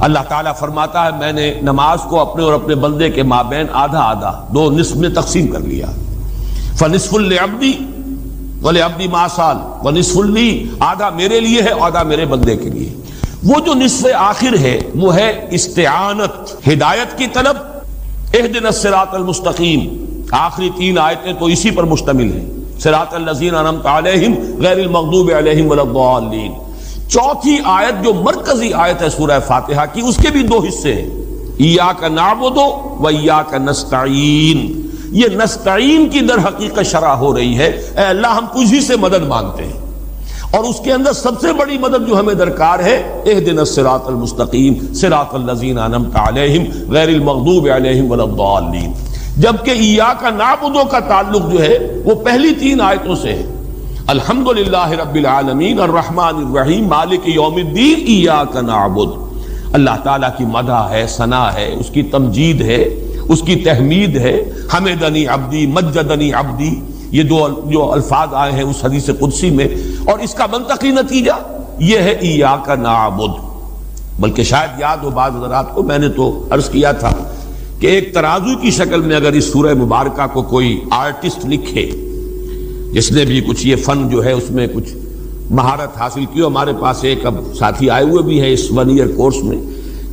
اللہ تعالیٰ فرماتا ہے میں نے نماز کو اپنے اور اپنے بندے کے مابین آدھا آدھا دو نصف میں تقسیم کر لیا، فنصف لعبدی ولعبدی ما سال ونصف لی، آدھا میرے لیے ہے آدھا میرے بندے کے لیے۔ وہ جو نصف آخر ہے وہ ہے استعانت، ہدایت کی طلب، اہدنا الصراط المستقیم، آخری 3 آیتیں تو اسی پر مشتمل ہیں، صراط الذین انعمت علیہم غیر المغضوب علیہم ولا الضالین۔ چوتھی آیت جو مرکزی آیت ہے سورہ فاتحہ کی، اس کے بھی 2 حصے ہیں، ایاک نعبد و ایاک نستعین۔ یہ نستعین کی در حقیقت شرح ہو رہی ہے، اے اللہ ہم تجھ ہی سے مدد مانگتے ہیں، اور اس کے اندر سب سے بڑی مدد جو ہمیں درکار ہے، اہدنا الصراط المستقیم صراط الذین انعمت علیہم غیر المغضوب علیہم ولا الضالین۔ جبکہ ایاک نعبد کا تعلق جو ہے وہ پہلی 3 آیتوں سے ہے، الحمدللہ رب العالمین الرحمن الرحیم مالک یوم الدین ایاک نعبد۔ اللہ تعالیٰ کی مدح ہے، ثنا ہے، اس کی تمجید ہے، اس کی تحمید ہے، حمدنی عبدی مجدنی عبدی، یہ جو الفاظ آئے ہیں اس حدیث قدسی میں، اور اس کا منطقی نتیجہ یہ ہے ایاک نعبد۔ بلکہ شاید یاد ہو بعض حضرات کو، میں نے تو عرض کیا تھا کہ ایک ترازو کی شکل میں اگر اس سورہ مبارکہ کو کوئی آرٹسٹ لکھے، جس نے بھی کچھ یہ فن جو ہے اس میں کچھ مہارت حاصل کی، ہمارے پاس ایک اب ساتھی آئے ہوئے بھی ہیں اس 1 ایئر کورس میں،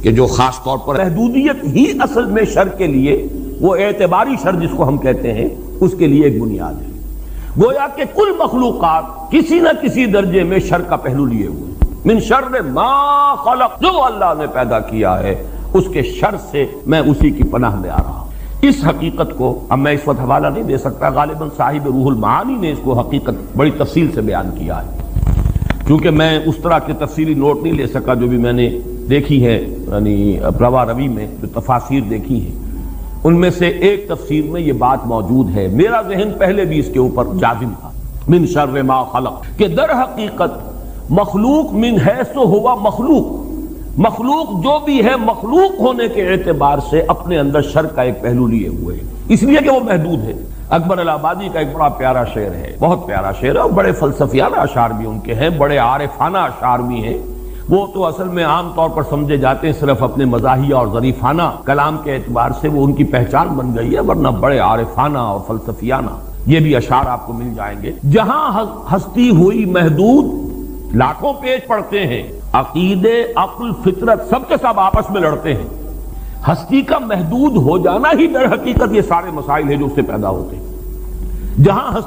کہ جو خاص طور پر محدودیت ہی اصل میں شر کے لیے، وہ اعتباری شر جس کو ہم کہتے ہیں، اس کے لیے ایک بنیاد ہے۔ گویا کہ کل مخلوقات کسی نہ کسی درجے میں شر کا پہلو لیے ہوئے، من شر ما خلق، جو اللہ نے پیدا کیا ہے اس کے شر سے میں اسی کی پناہ میں آ رہا ہوں۔ اس حقیقت کو اب میں اس وقت حوالہ نہیں دے سکتا، غالباً صاحب روح المعانی نے اس کو حقیقت بڑی تفصیل سے بیان کیا ہے، کیونکہ میں اس طرح کے تفصیلی نوٹ نہیں لے سکا جو بھی میں نے دیکھی ہے، یعنی روا روی میں جو تفاسیر دیکھی ہیں، ان میں سے ایک تفسیر میں یہ بات موجود ہے۔ میرا ذہن پہلے بھی اس کے اوپر جازم تھا، من شر ما خلق، کہ در حقیقت مخلوق من حیث ہوا مخلوق، مخلوق جو بھی ہے مخلوق ہونے کے اعتبار سے اپنے اندر شر کا ایک پہلو لیے ہوئے ہیں، اس لیے کہ وہ محدود ہے۔ اکبر الہ آبادی کا ایک بڑا پیارا شعر ہے، بہت پیارا شعر ہے، اور بڑے فلسفیانہ اشعار بھی ان کے ہیں، بڑے عارفانہ اشعار بھی ہیں۔ وہ تو اصل میں عام طور پر سمجھے جاتے ہیں صرف اپنے مزاحیہ اور ظریفانہ کلام کے اعتبار سے، وہ ان کی پہچان بن گئی ہے، ورنہ بڑے عارفانہ اور فلسفیانہ یہ بھی اشعار آپ کو مل جائیں گے۔ جہاں ہستی ہوئی محدود، لاکھوں پیج پڑتے ہیں، عقیدے عقل فطرت سب کے سب آپس میں لڑتے ہیں، ہستی کا محدود ہو جانا ہی در حقیقت یہ سارے مسائل ہیں جو اس سے پیدا ہوتے ہیں۔ جہاں